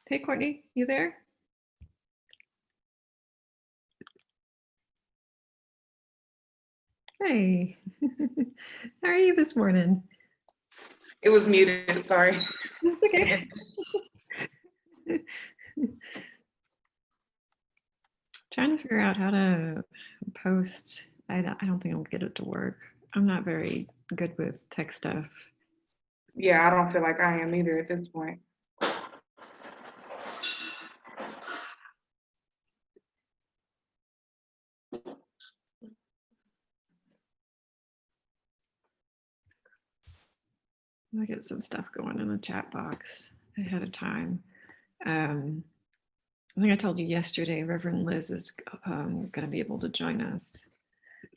Hey, Courtney, you there? Hey, how are you this morning? It was muted, sorry. That's okay. Trying to figure out how to post. I don't think I'll get it to work. I'm not very good with tech stuff. Yeah, I don't feel like I am either at this point. I get some stuff going in the chat box ahead of time. I think I told you yesterday, Reverend Liz is going to be able to join us.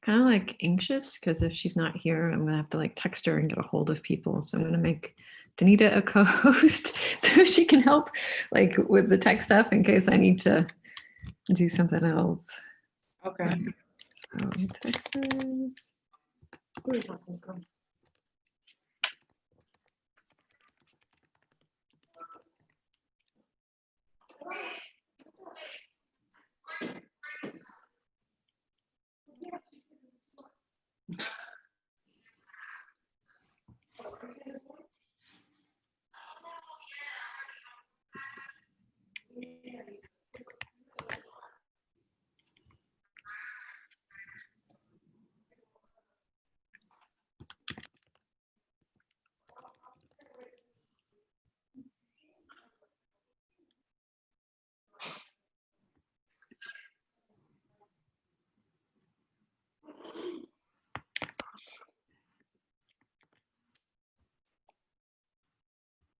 Kind of like anxious because if she's not here, I'm gonna have to like text her and get a hold of people. So I'm gonna make Danita a co-host so she can help like with the tech stuff in case I need to do something else. Okay. So Texas.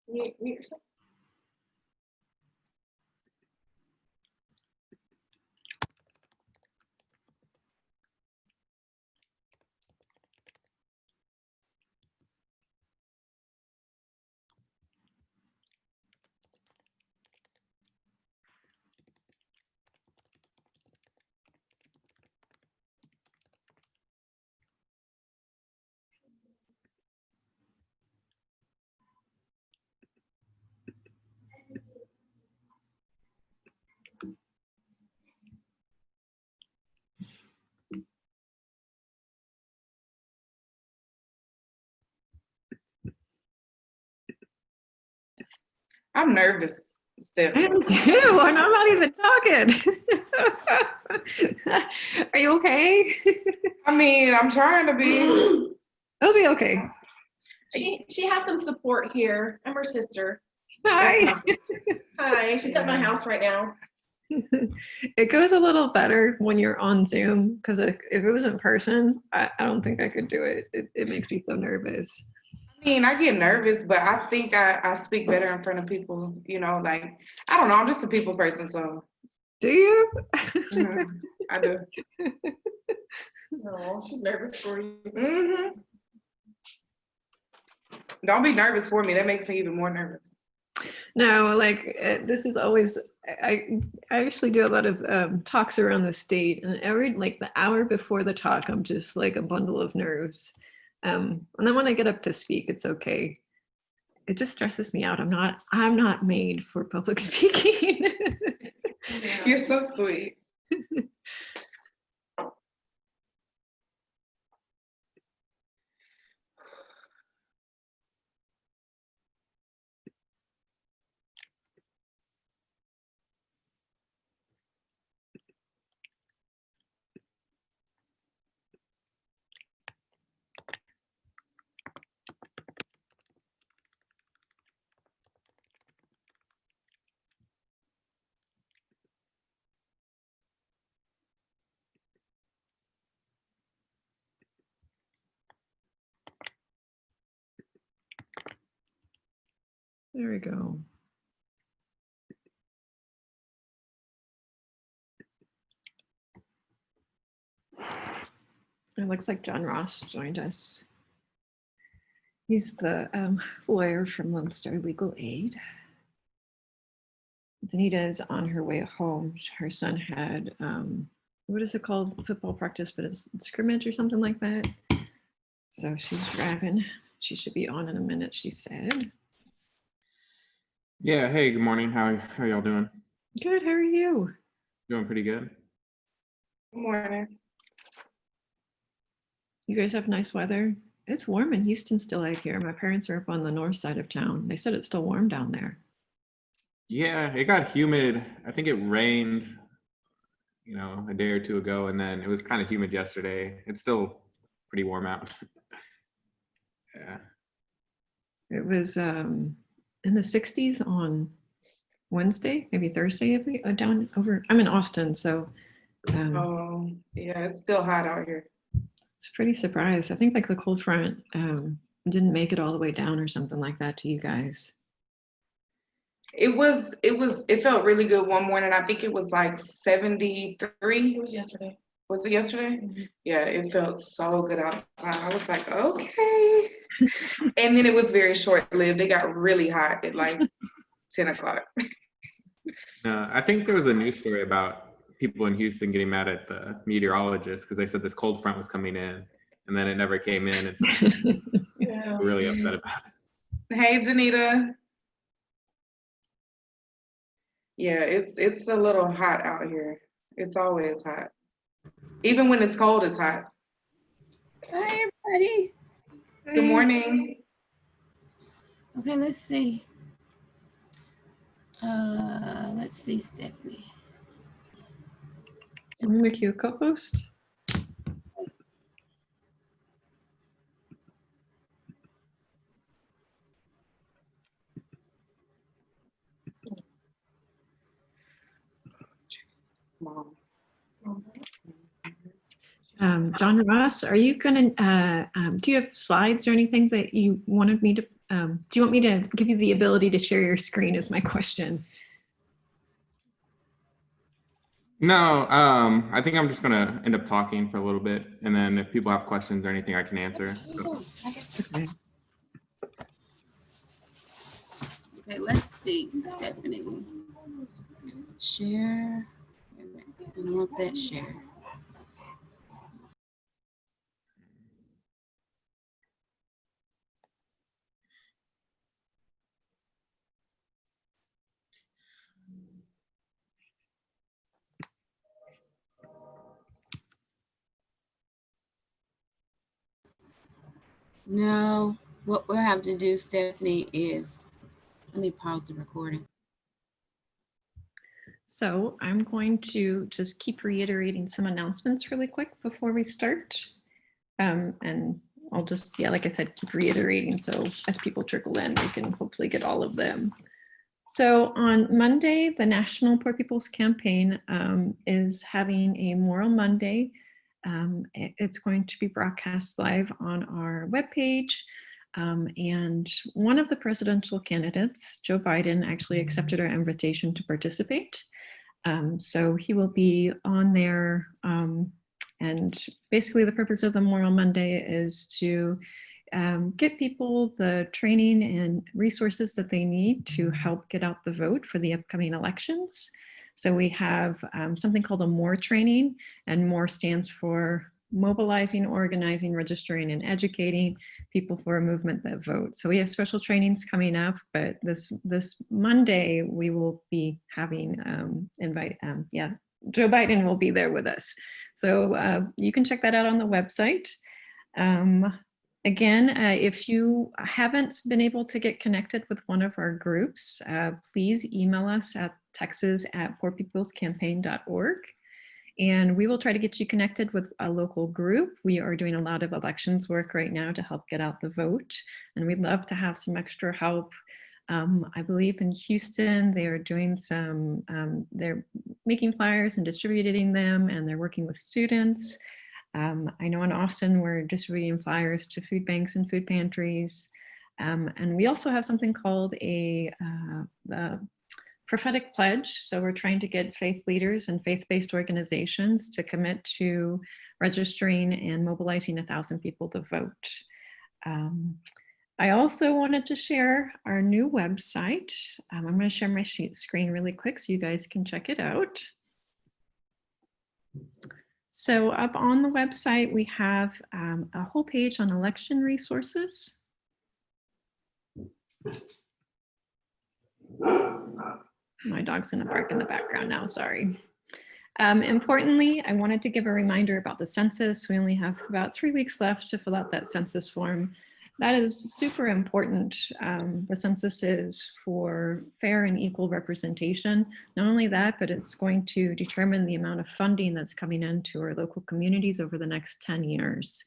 Mute yourself. I'm nervous still. I am too, and I'm not even talking. Are you okay? I mean, I'm trying to be. It'll be okay. She has some support here. I'm her sister. Hi. That's my sister. Hi, she's at my house right now. It goes a little better when you're on Zoom because if it was in person, I don't think I could do it. It makes me so nervous. I mean, I get nervous, but I think I speak better in front of people, you know, like, I don't know, I'm just a people person, so. Do you? I do. No, she's nervous for you. Don't be nervous for me. That makes me even more nervous. No, like this is always, I actually do a lot of talks around the state, and every like the hour before the talk, I'm just like a bundle of nerves. And then when I get up to speak, it's okay. It just stresses me out. I'm not made for public speaking. Yeah. You're so sweet. There we go. It looks like John Ross joined us. He's the lawyer from Lone Star Legal Aid. Danita is on her way home. Her son had, what is it called? Football practice, but it's scrimmage or something like that. So she's driving. She should be on in a minute, she said. Yeah, hey, good morning. How y'all doing? Good, how are you? Doing pretty good. Good morning. You guys have nice weather? It's warm in Houston still out here. My parents are up on the north side of town. They said it's still warm down there. Yeah, it got humid. I think it rained, a day or two ago, and then it was kind of humid yesterday. It's still pretty warm out. Yeah. It was in the 60s on Wednesday, maybe Thursday, down over. I'm in Austin, so Yeah, it's still hot out here. it's pretty surprised. I think like the cold front didn't make it all the way down or something like that to you guys. It felt really good one morning. I think it was like 73. It was yesterday. Was it yesterday? Mm-hmm. Yeah, it felt so good outside. I was like, okay. And then it was very short-lived. It got really hot at like 10 o'clock. I think there was a news story about people in Houston getting mad at the meteorologist because they said this cold front was coming in, and then it never came in, and so Yeah. we're really upset about it. Hey, Danita. Yeah, it's a little hot out here. It's always hot. Even when it's cold, it's hot. Hi, everybody. Good morning. Okay, let's see. Let's see, Stephanie. Let me make you a co-host. Mom. John Ross, are you gonna, do you have slides or anything that you wanted me to, do you want me to give you the ability to share your screen is my question? No, I think I'm just gonna end up talking for a little bit, and then if people have questions or anything, I can answer. So. Okay. Okay, let's see, Stephanie. Share. I want that share. No, what we'll have to do, Stephanie, is let me pause the recording. So I'm going to just keep reiterating some announcements really quick before we start. And I'll just, yeah, like I said, keep reiterating. So as people trickle in, we can hopefully get all of them. So on Monday, the National Poor People's Campaign is having a Moral Monday. It's going to be broadcast live on our webpage. And one of the presidential candidates, Joe Biden, actually accepted our invitation to participate. So he will be on there. And basically the purpose of the Moral Monday is to get people the training and resources that they need to help get out the vote for the upcoming elections. So we have something called a MORE training, and MORE stands for mobilizing, organizing, registering, and educating people for a movement that votes. So we have special trainings coming up, but this Monday we will be having Joe Biden will be there with us. So you can check that out on the website. Again, if you haven't been able to get connected with one of our groups, please email us at texas@poorpeoplescampaign.org. And we will try to get you connected with a local group. We are doing a lot of elections work right now to help get out the vote. And we'd love to have some extra help. I believe in Houston, they are doing some, they're making flyers and distributing them, and they're working with students. I know in Austin, we're distributing flyers to food banks and food pantries. And we also have something called the prophetic pledge. So we're trying to get faith leaders and faith-based organizations to commit to registering and mobilizing 1,000 people to vote. I also wanted to share our new website. I'm going to share my screen really quick so you guys can check it out. So up on the website, we have a whole page on election resources. My dog's gonna bark in the background now, sorry. Importantly, I wanted to give a reminder about the census. We only have about 3 weeks left to fill out that census form. That is super important. The census is for fair and equal representation. Not only that, but it's going to determine the amount of funding that's coming into our local communities over the next 10 years.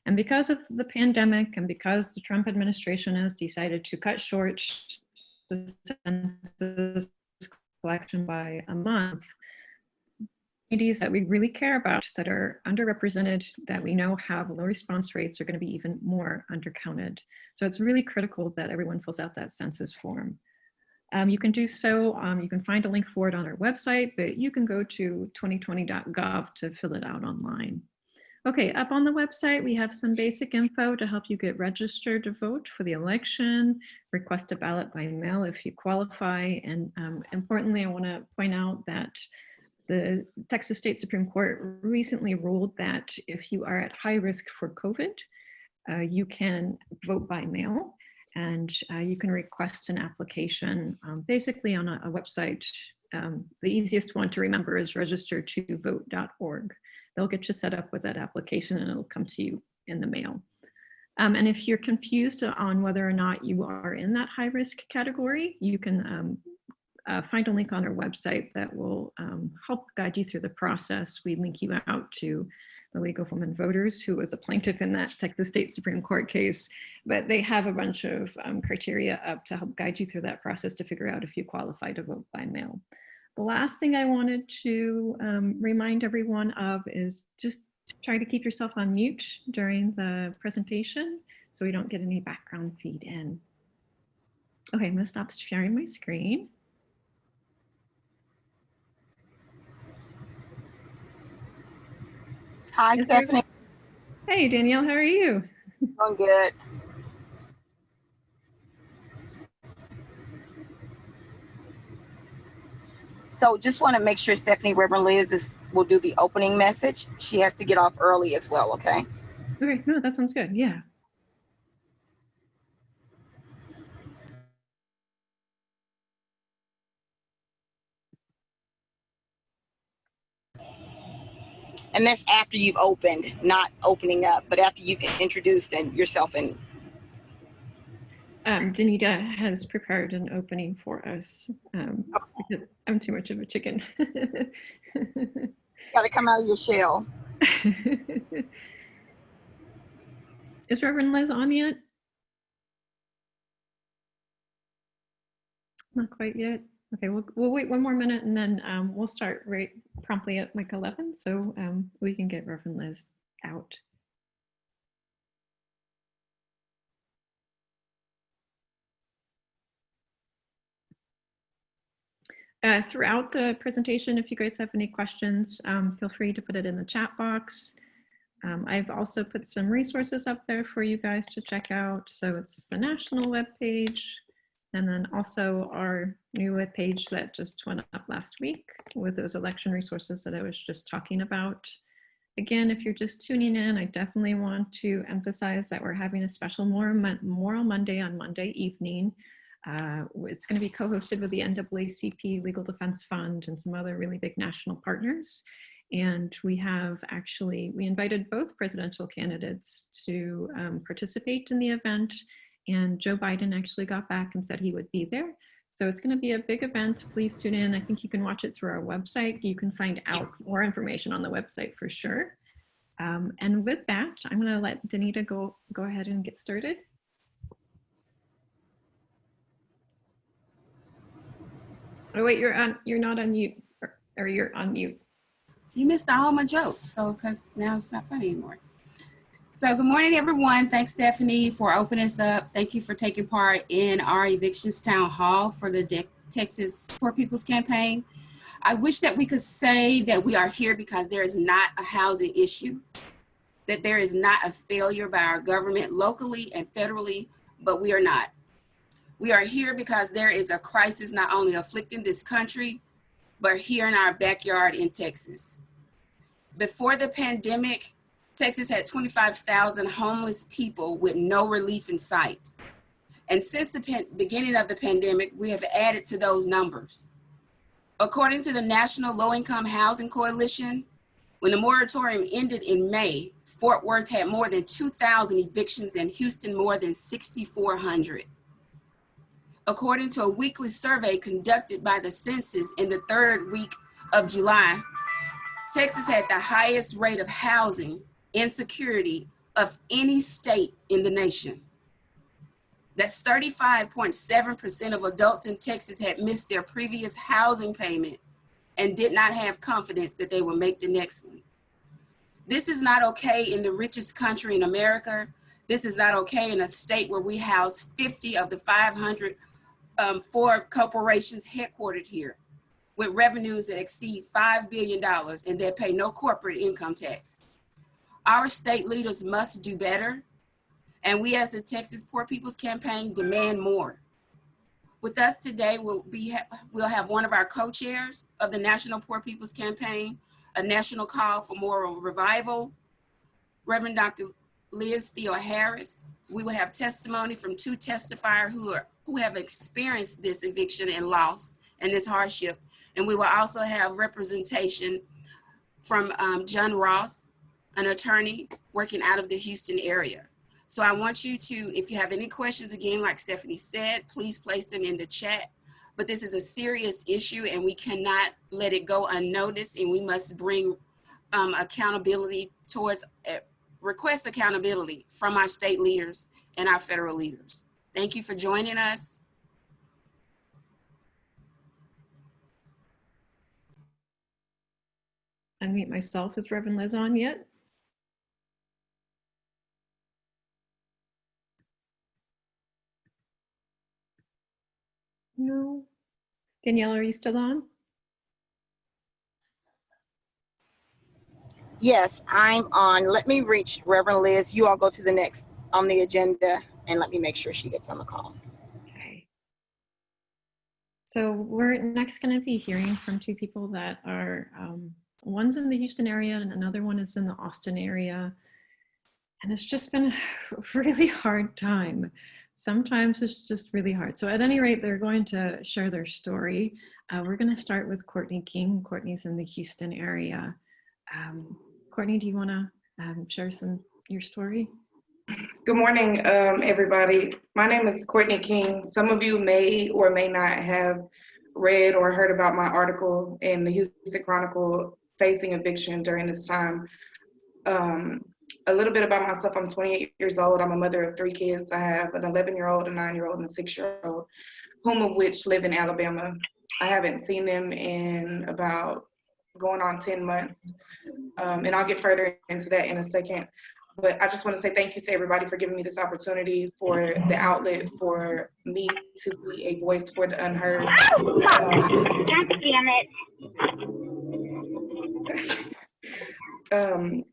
And because of the pandemic and because the Trump administration has decided to cut short the census collection by a month, communities that we really care about that are underrepresented, that we know have low response rates, are going to be even more undercounted. So it's really critical that everyone fills out that census form. You can do so, you can find a link for it on our website, but you can go to 2020.gov to fill it out online. Okay, up on the website, we have some basic info to help you get registered to vote for the election, request a ballot by mail if you qualify, and importantly, I want to point out that the Texas State Supreme Court recently ruled that if you are at high risk for COVID, you can vote by mail, and you can request an application basically on a website. The easiest one to remember is registertovote.org. They'll get you set up with that application and it'll come to you in the mail. And if you're confused on whether or not you are in that high risk category, you can find a link on our website that will help guide you through the process. We link you out to the League of Women Voters, who was a plaintiff in that Texas State Supreme Court case, but they have a bunch of criteria up to help guide you through that process to figure out if you qualify to vote by mail. The last thing I wanted to remind everyone of is just try to keep yourself on mute during the presentation so we don't get any background feed in. Okay, I'm gonna stop sharing my screen. Hi, Stephanie. Hey, Danielle, how are you? Doing good. So just want to make sure Stephanie, Reverend Liz will do the opening message. She has to get off early as well, okay? Okay, no, that sounds good, yeah. And that's after you've opened, not opening up, but after you've introduced yourself and Danita has prepared an opening for us because I'm too much of a chicken. got to come out of your shell. Is Reverend Liz on yet? Not quite yet. Okay, we'll wait one more minute and then we'll start right promptly at like 11 so we can get Reverend Liz out. Throughout the presentation, if you guys have any questions, feel free to put it in the chat box. I've also put some resources up there for you guys to check out. So it's the national webpage, and then also our new webpage that just went up last week with those election resources that I was just talking about. Again, if you're just tuning in, I definitely want to emphasize that we're having a special Moral Monday on Monday evening. It's going to be co-hosted with the NAACP Legal Defense Fund and some other really big national partners. And we invited both presidential candidates to participate in the event. And Joe Biden actually got back and said he would be there. So it's going to be a big event. Please tune in. I think you can watch it through our website. You can find out more information on the website for sure. And with that, I'm going to let Danita go ahead and get started. Oh wait, you're not on mute, or you're on mute. You missed all my jokes, so because now it's not funny anymore. So good morning, everyone. Thanks, Stephanie, for opening us up. Thank you for taking part in our Evictions Town Hall for the Texas For People's campaign. I wish that we could say that we are here because there is not a housing issue, that there is not a failure by our government locally and federally, but we are not. We are here because there is a crisis not only afflicting this country, but here in our backyard in Texas. Before the pandemic, Texas had 25,000 homeless people with no relief in sight. And since the beginning of the pandemic, we have added to those numbers. According to the National Low-Income Housing Coalition, when the moratorium ended in May, Fort Worth had more than 2,000 evictions and Houston more than 6,400. According to a weekly survey conducted by the census in the third week of July, Texas had the highest rate of housing insecurity of any state in the nation. That's 35.7% of adults in Texas had missed their previous housing payment and did not have confidence that they would make the next one. This is not okay in the richest country in America. This is not okay in a state where we house 50 of the 500 Ford corporations headquartered here, with revenues that exceed $5 billion and that pay no corporate income tax. Our state leaders must do better, and we as the Texas Poor People's Campaign demand more. With us today, we'll have one of our co-chairs of the National Poor People's Campaign, a national call for moral revival, Reverend Dr. Liz Theo-Harris. We will have testimony from two testifiers who have experienced this eviction and loss and this hardship. And we will also have representation from John Ross, an attorney working out of the Houston area. So I want you to, if you have any questions, again, like Stephanie said, please place them in the chat. But this is a serious issue and we cannot let it go unnoticed, and we must bring accountability towards, request accountability from our state leaders and our federal leaders. Thank you for joining us. Unmute myself. Is Reverend Liz on yet? No. Danielle, are you still on? Yes, I'm on. Let me reach Reverend Liz. You all go to the next on the agenda and let me make sure she gets on the call. Okay. So we're next going to be hearing from two people that are, one's in the Houston area and another one is in the Austin area. And it's just been a really hard time. Sometimes it's just really hard. So at any rate, they're going to share their story. We're going to start with Courtney King. Courtney's in the Houston area. Courtney, do you want to share your story? Good morning, everybody. My name is Courtney King. Some of you may or may not have read or heard about my article in the Houston Chronicle, Facing Eviction During This Time. A little bit about myself. I'm 28 years old. I'm a mother of 3 kids. I have an 11-year-old, a 9-year-old, and a 6-year-old, whom of which live in Alabama. I haven't seen them in about going on 10 months. And I'll get further into that in a second. But I just want to say thank you to everybody for giving me this opportunity, for the outlet, for me to be a voice for the unheard. God damn it.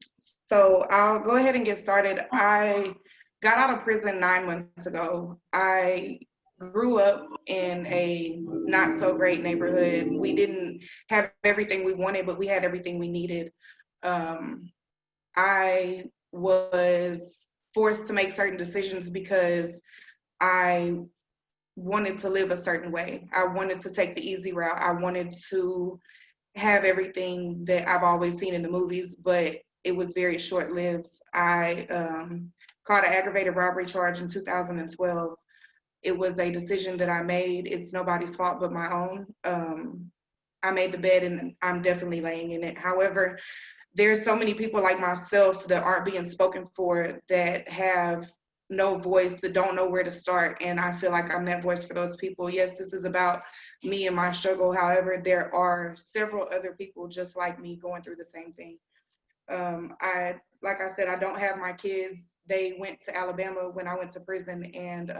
So I'll go ahead and get started. I got out of prison 9 months ago. I grew up in a not so great neighborhood. We didn't have everything we wanted, but we had everything we needed. I was forced to make certain decisions because I wanted to live a certain way. I wanted to take the easy route. I wanted to have everything that I've always seen in the movies, but it was very short-lived. I caught an aggravated robbery charge in 2012. It was a decision that I made. It's nobody's fault but my own. I made the bed and I'm definitely laying in it. However, there's so many people like myself that aren't being spoken for, that have no voice, that don't know where to start. And I feel like I'm that voice for those people. Yes, this is about me and my struggle. However, there are several other people just like me going through the same thing. Like I said, I don't have my kids. They went to Alabama when I went to prison, and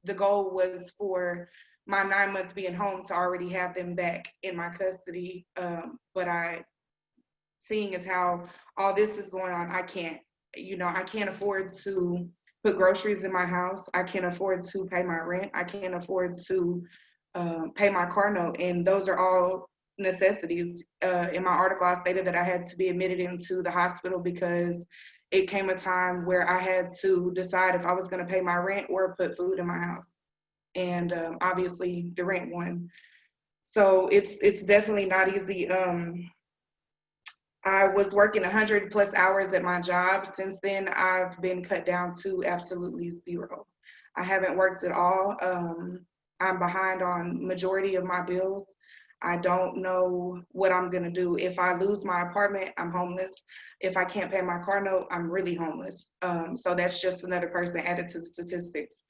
the goal was for my 9 months being home to already have them back in my custody. But seeing as how all this is going on, I can't afford to put groceries in my house. I can't afford to pay my rent. I can't afford to pay my car note. And those are all necessities. In my article, I stated that I had to be admitted into the hospital because it came a time where I had to decide if I was going to pay my rent or put food in my house. And obviously the rent won. So it's definitely not easy. I was working 100+ hours at my job. Since then, I've been cut down to absolutely 0. I haven't worked at all. I'm behind on majority of my bills. I don't know what I'm gonna do. If I lose my apartment, I'm homeless. If I can't pay my car note, I'm really homeless. So that's just another person added to the statistics.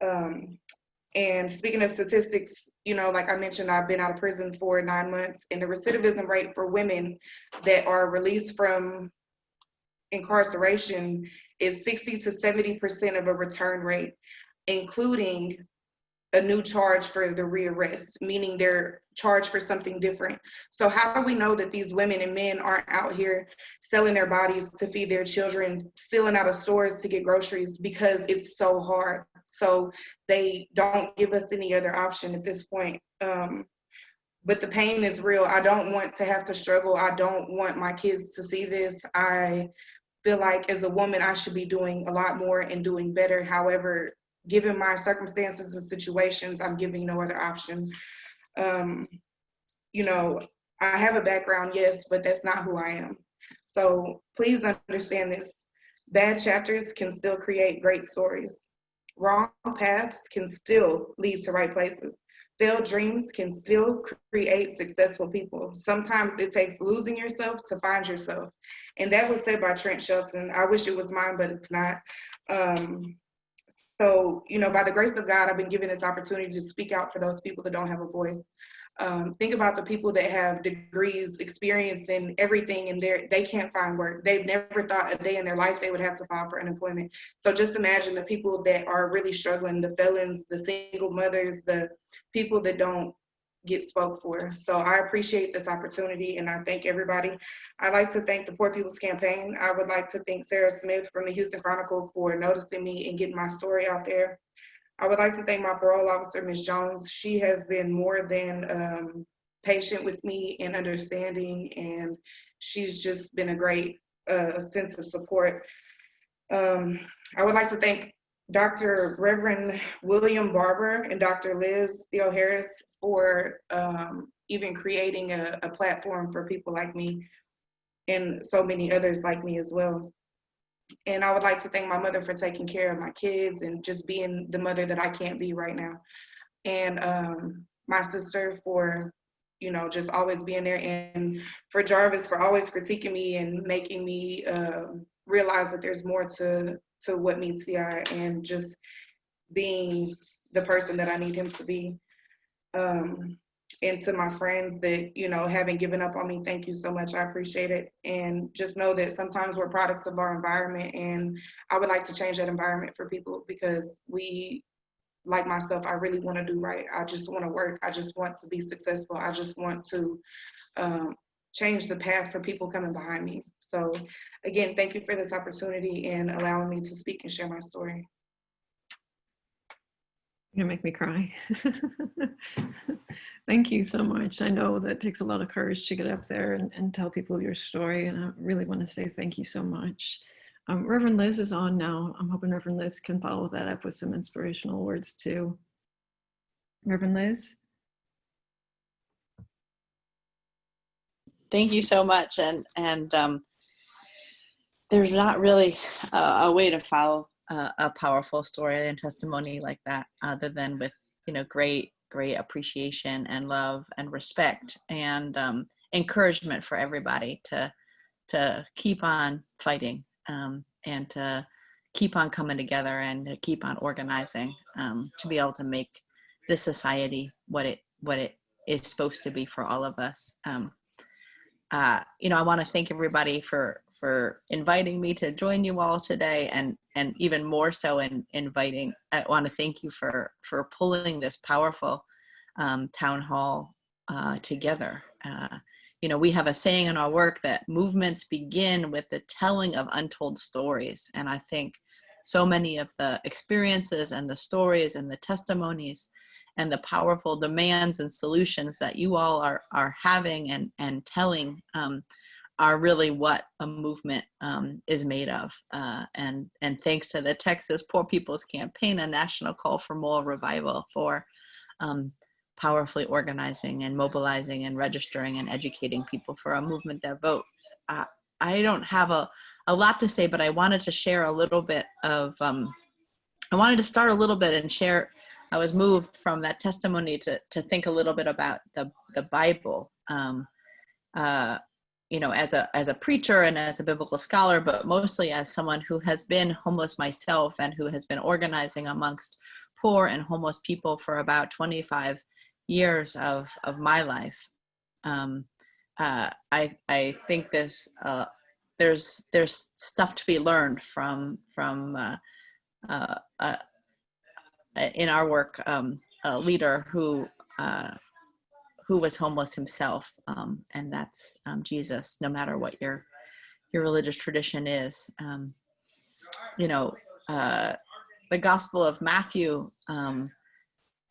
And speaking of statistics, like I mentioned, I've been out of prison for 9 months, and the recidivism rate for women that are released from incarceration is 60 to 70% of a return rate, including a new charge for the rearrest, meaning they're charged for something different. So how do we know that these women and men aren't out here selling their bodies to feed their children, stealing out of stores to get groceries because it's so hard? So they don't give us any other option at this point. But the pain is real. I don't want to have to struggle. I don't want my kids to see this. I feel like as a woman, I should be doing a lot more and doing better. However, given my circumstances and situations, I'm giving no other option. I have a background, yes, but that's not who I am. So please understand this. Bad chapters can still create great stories. Wrong paths can still lead to right places. Failed dreams can still create successful people. Sometimes it takes losing yourself to find yourself. And that was said by Trent Shelton. I wish it was mine, but it's not. So, by the grace of God, I've been given this opportunity to speak out for those people that don't have a voice. Think about the people that have degrees, experience in everything, and they can't find work. They've never thought a day in their life they would have to file for unemployment. So just imagine the people that are really struggling, the felons, the single mothers, the people that don't get spoke for. So I appreciate this opportunity, and I thank everybody. I'd like to thank the Poor People's Campaign. I would like to thank Sarah Smith from the Houston Chronicle for noticing me and getting my story out there. I would like to thank my parole officer, Ms. Jones. She has been more than patient with me and understanding, and she's just been a great sense of support. I would like to thank Dr. Reverend William Barber and Dr. Liz Theo Harris for even creating a platform for people like me and so many others like me as well. And I would like to thank my mother for taking care of my kids and just being the mother that I can't be right now. And my sister for, just always being there. And for Jarvis for always critiquing me and making me realize that there's more to what meets the eye and just being the person that I need him to be. And to my friends that, haven't given up on me, thank you so much. I appreciate it. And just know that sometimes we're products of our environment, and I would like to change that environment for people because like myself, I really want to do right. I just want to work. I just want to be successful. I just want to change the path for people coming behind me. So again, thank you for this opportunity and allowing me to speak and share my story. You're gonna make me cry. Thank you so much. I know that takes a lot of courage to get up there and tell people your story, and I really want to say thank you so much. Reverend Liz is on now. I'm hoping Reverend Liz can follow that up with some inspirational words too. Reverend Liz? Thank you so much. And there's not really a way to follow a powerful story and testimony like that other than with, great appreciation and love and respect and encouragement for everybody to keep on fighting and to keep on coming together and to keep on organizing to be able to make this society what it is supposed to be for all of us. I want to thank everybody for inviting me to join you all today, and even more so I want to thank you for pulling this powerful town hall together. We have a saying in our work that movements begin with the telling of untold stories, and I think so many of the experiences and the stories and the testimonies and the powerful demands and solutions that you all are having and telling are really what a movement is made of. And thanks to the Texas Poor People's Campaign, a national call for moral revival, for powerfully organizing and mobilizing and registering and educating people for a movement that votes. I don't have a lot to say, but I wanted to share a little bit of, I wanted to start a little bit and share. I was moved from that testimony to think a little bit about the Bible, you know, as a preacher and as a biblical scholar, but mostly as someone who has been homeless myself and who has been organizing amongst poor and homeless people for about 25 years of my life. I think there's stuff to be learned from in our work, a leader who was homeless himself, and that's Jesus. No matter what your religious tradition is, you know, the Gospel of Matthew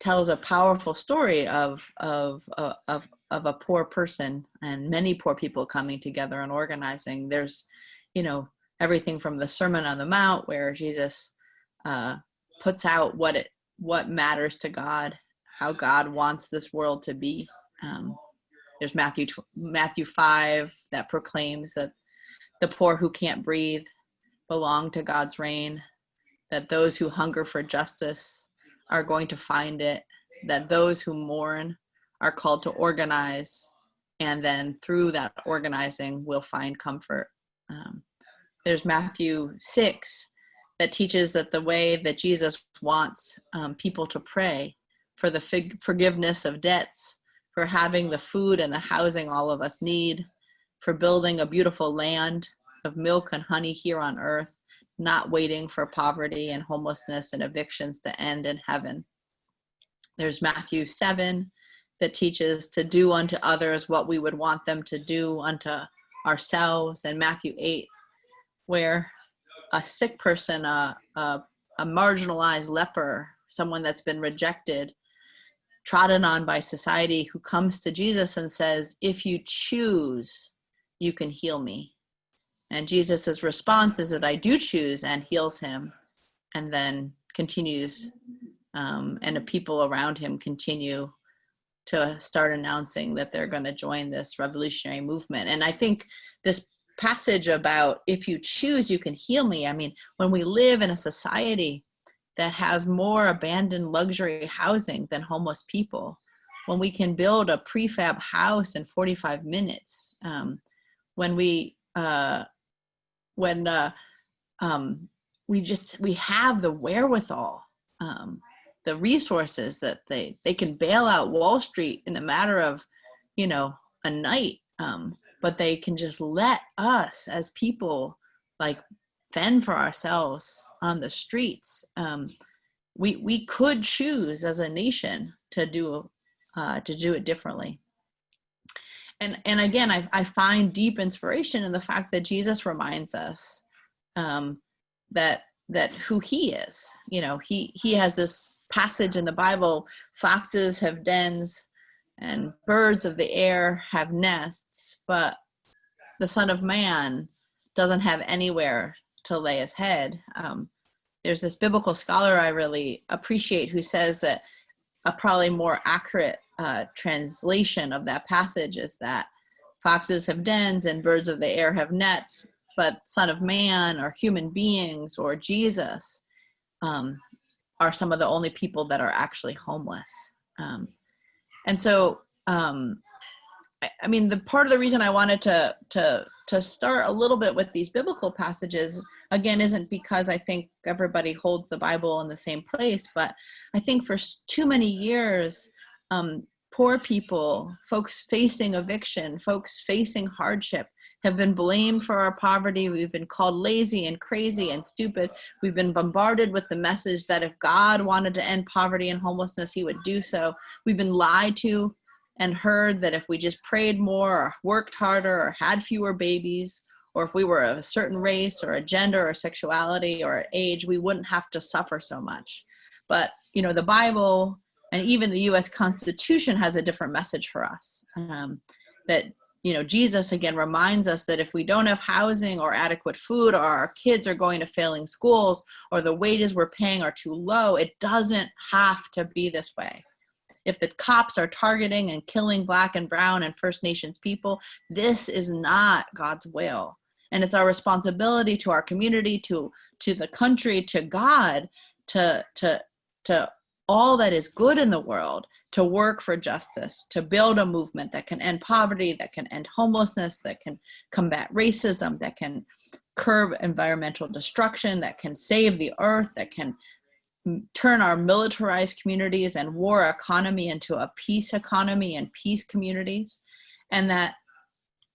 tells a powerful story of a poor person and many poor people coming together and organizing. There's, you know, everything from the Sermon on the Mount, where Jesus puts out what matters to God, how God wants this world to be. There's Matthew 5 that proclaims that the poor who can't breathe belong to God's reign, that those who hunger for justice are going to find it, that those who mourn are called to organize, and then through that organizing will find comfort. There's Matthew 6 that teaches that the way that Jesus wants people to pray for the forgiveness of debts, for having the food and the housing all of us need, for building a beautiful land of milk and honey here on earth, not waiting for poverty and homelessness and evictions to end in heaven. There's Matthew 7 that teaches to do unto others what we would want them to do unto ourselves, and Matthew 8, where a sick person, a marginalized leper, someone that's been rejected, trodden on by society, who comes to Jesus and says, if you choose, you can heal me. And Jesus's response is that I do choose, and heals him, and then continues, and the people around him continue to start announcing that they're going to join this revolutionary movement. And I think this passage about if you choose, you can heal me. I mean, when we live in a society that has more abandoned luxury housing than homeless people, when we can build a prefab house in 45 minutes, when we have the wherewithal, the resources that they can bail out Wall Street in a matter of, you know, a night, but they can just let us as people like fend for ourselves on the streets. We could choose as a nation to do it differently. And again, I find deep inspiration in the fact that Jesus reminds us that who he is. You know, he has this passage in the Bible: foxes have dens and birds of the air have nests, but the Son of Man doesn't have anywhere to lay his head. There's this biblical scholar I really appreciate who says that a probably more accurate translation of that passage is that foxes have dens and birds of the air have nets, but Son of Man or human beings or Jesus are some of the only people that are actually homeless. And so, I mean, the part of the reason I wanted to start a little bit with these biblical passages, again, isn't because I think everybody holds the Bible in the same place, but I think for too many years, poor people, folks facing eviction, folks facing hardship, have been blamed for our poverty. We've been called lazy and crazy and stupid. We've been bombarded with the message that if God wanted to end poverty and homelessness, he would do so. We've been lied to and heard that if we just prayed more or worked harder or had fewer babies, or if we were of a certain race or a gender or sexuality or an age, we wouldn't have to suffer so much. But, you know, the Bible and even the U.S. Constitution has a different message for us, that Jesus again reminds us that if we don't have housing or adequate food, or our kids are going to failing schools, or the wages we're paying are too low, it doesn't have to be this way. If the cops are targeting and killing Black and Brown and First Nations people, this is not God's will. And it's our responsibility to our community, to the country, to God, to all that is good in the world, to work for justice, to build a movement that can end poverty, that can end homelessness, that can combat racism, that can curb environmental destruction, that can save the earth, that can turn our militarized communities and war economy into a peace economy and peace communities. And that,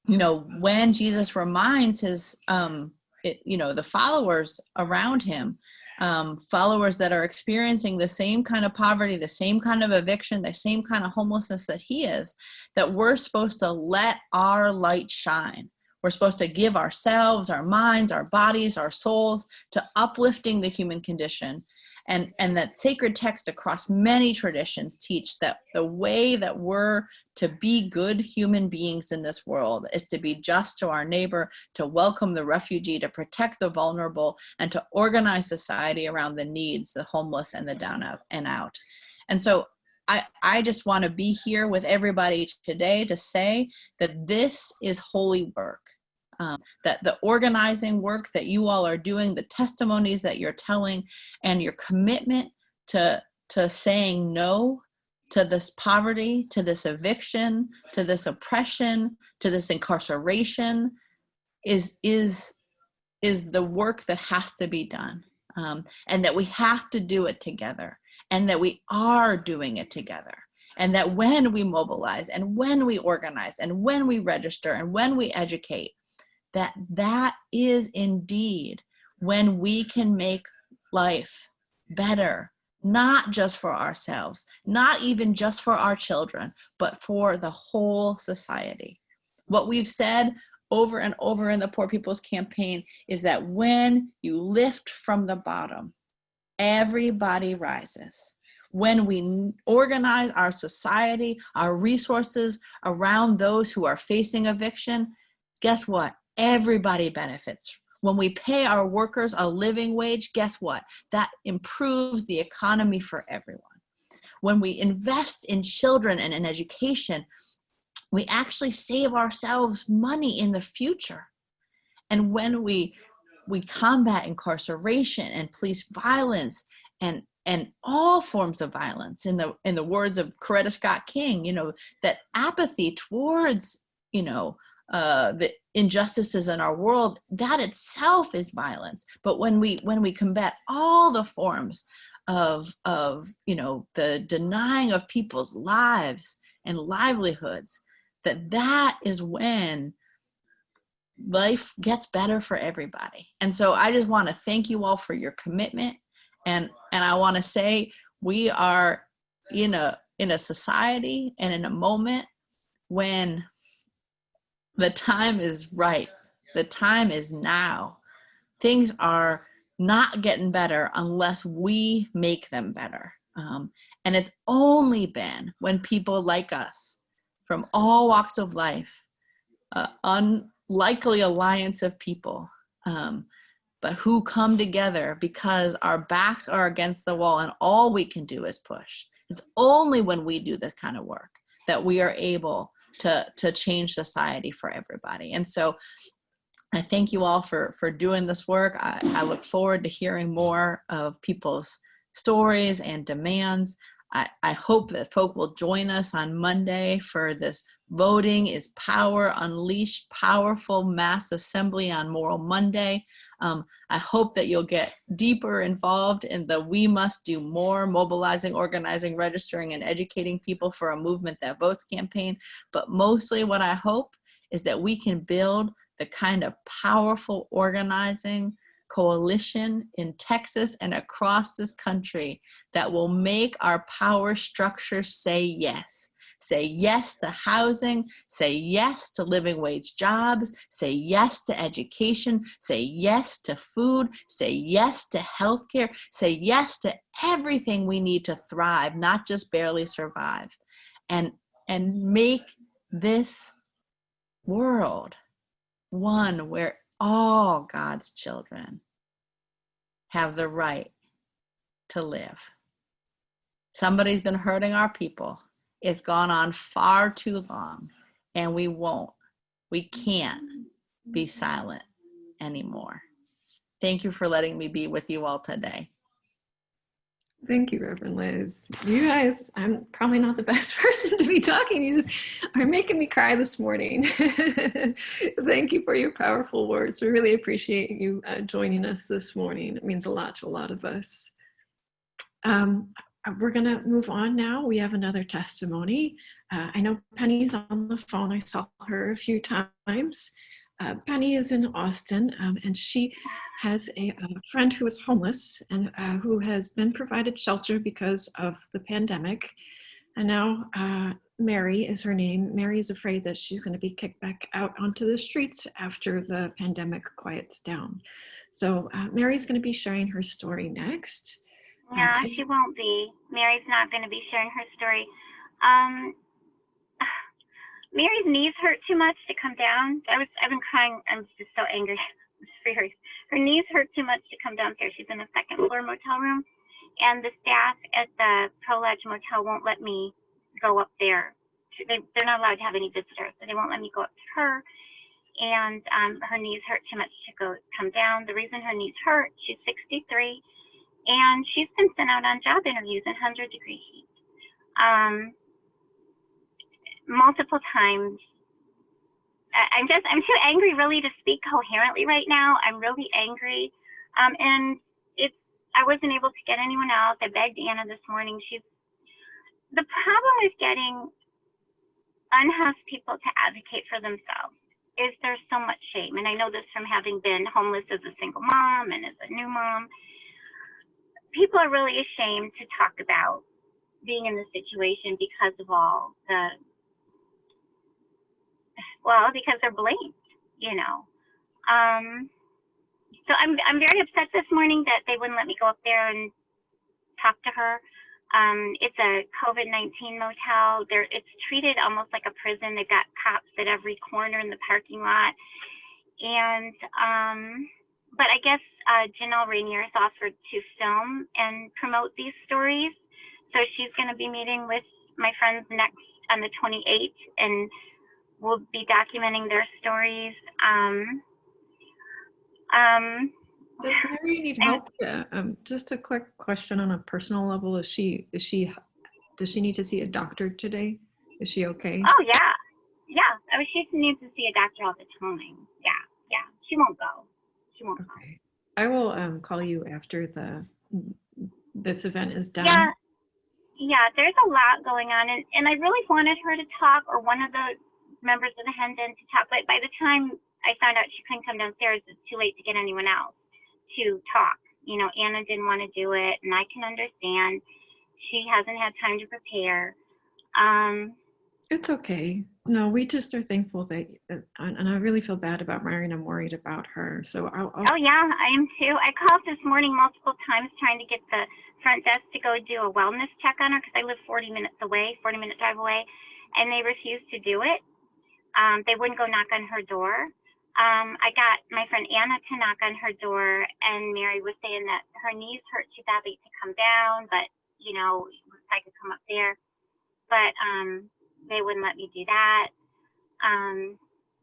when Jesus reminds his, the followers around him, followers that are experiencing the same kind of poverty, the same kind of eviction, the same kind of homelessness that he is, that we're supposed to let our light shine. We're supposed to give ourselves, our minds, our bodies, our souls to uplifting the human condition. And that sacred texts across many traditions teach that the way that we're to be good human beings in this world is to be just to our neighbor, to welcome the refugee, to protect the vulnerable, and to organize society around the needs, the homeless, and the down and out. And so I just want to be here with everybody today to say that this is holy work. That the organizing work that you all are doing, the testimonies that you're telling, and your commitment to saying no to this poverty, to this eviction, to this oppression, to this incarceration is the work that has to be done. And that we have to do it together, and that we are doing it together. And that when we mobilize, and when we organize, and when we register, and when we educate, that is indeed when we can make life better, not just for ourselves, not even just for our children, but for the whole society. What we've said over and over in the Poor People's Campaign is that when you lift from the bottom, everybody rises. When we organize our society, our resources around those who are facing eviction, guess what? Everybody benefits. When we pay our workers a living wage, guess what? That improves the economy for everyone. When we invest in children and in education, we actually save ourselves money in the future. And when we combat incarceration and police violence and all forms of violence, in the words of Coretta Scott King, that apathy towards, the injustices in our world, that itself is violence. But when we combat all the forms of the denying of people's lives and livelihoods, that is when life gets better for everybody. And so I just want to thank you all for your commitment. And I want to say we are in a society and in a moment when the time is right. The time is now. Things are not getting better unless we make them better. And it's only been when people like us from all walks of life, unlikely alliance of people, but who come together because our backs are against the wall and all we can do is push. It's only when we do this kind of work that we are able to change society for everybody. And so I thank you all for doing this work. I look forward to hearing more of people's stories and demands. I hope that folk will join us on Monday for this Voting is Power Unleashed powerful mass assembly on Moral Monday. I hope that you'll get deeper involved in the We Must Do More, mobilizing, organizing, registering, and educating people for a movement that votes campaign. But mostly what I hope is that we can build the kind of powerful organizing coalition in Texas and across this country that will make our power structure say yes. Say yes to housing, say yes to living wage jobs, say yes to education, say yes to food, say yes to healthcare, say yes to everything we need to thrive, not just barely survive. And make this world, one where all God's children have the right to live. Somebody's been hurting our people. It's gone on far too long, and we can't be silent anymore. Thank you for letting me be with you all today. Thank you, Reverend Liz. You guys, I'm probably not the best person to be talking. You just are making me cry this morning. Thank you for your powerful words. We really appreciate you joining us this morning. It means a lot to a lot of us. We're going to move on now. We have another testimony. I know Penny's on the phone. I saw her a few times. Penny is in Austin, and she has a friend who is homeless and who has been provided shelter because of the pandemic. And now Mary is her name. Mary is afraid that she's going to be kicked back out onto the streets after the pandemic quiets down. So Mary's going to be sharing her story next. No, she won't be. Mary's not going to be sharing her story. Mary's knees hurt too much to come down. I've been crying. I'm just so angry. I'm furious. Her knees hurt too much to come downstairs. She's in a second floor motel room, and the staff at the Pro Lodge Motel won't let me go up there. They're not allowed to have any visitors, so they won't let me go up to her. And her knees hurt too much to come down. The reason her knees hurt, she's 63, and she's been sent out on job interviews in 100-degree heat. Multiple times. I'm too angry really to speak coherently right now. I'm really angry. And I wasn't able to get anyone else. I begged Anna this morning. The problem with getting unhoused people to advocate for themselves is there's so much shame. And I know this from having been homeless as a single mom and as a new mom. People are really ashamed to talk about being in the situation because of all because they're blamed, you know. So I'm very upset this morning that they wouldn't let me go up there and talk to her. It's a COVID-19 motel. It's treated almost like a prison. They've got cops at every corner in the parking lot. And, but I guess Janelle Rainier has offered to film and promote these stories. So she's going to be meeting with my friends next on the 28th, and we'll be documenting their stories. Does Mary need help? Just a quick question on a personal level. Does she need to see a doctor today? Is she okay? Oh yeah. I mean, she needs to see a doctor all the time. Yeah. She won't go. Okay. I will call you after this event is done. Yeah. There's a lot going on, and I really wanted her to talk, or one of the members of the hen den to talk. But by the time I found out she couldn't come downstairs, it's too late to get anyone else to talk. You know, Anna didn't want to do it, and I can understand. She hasn't had time to prepare. It's okay. No, we just are thankful that, and I really feel bad about Mary, and I'm worried about her. So I'll Oh yeah, I am too. I called this morning multiple times trying to get the front desk to go do a wellness check on her because I live 40 minute drive away, and they refused to do it. They wouldn't go knock on her door. I got my friend Anna to knock on her door, and Mary was saying that her knees hurt too badly to come down, but you know, if I could come up there. But they wouldn't let me do that.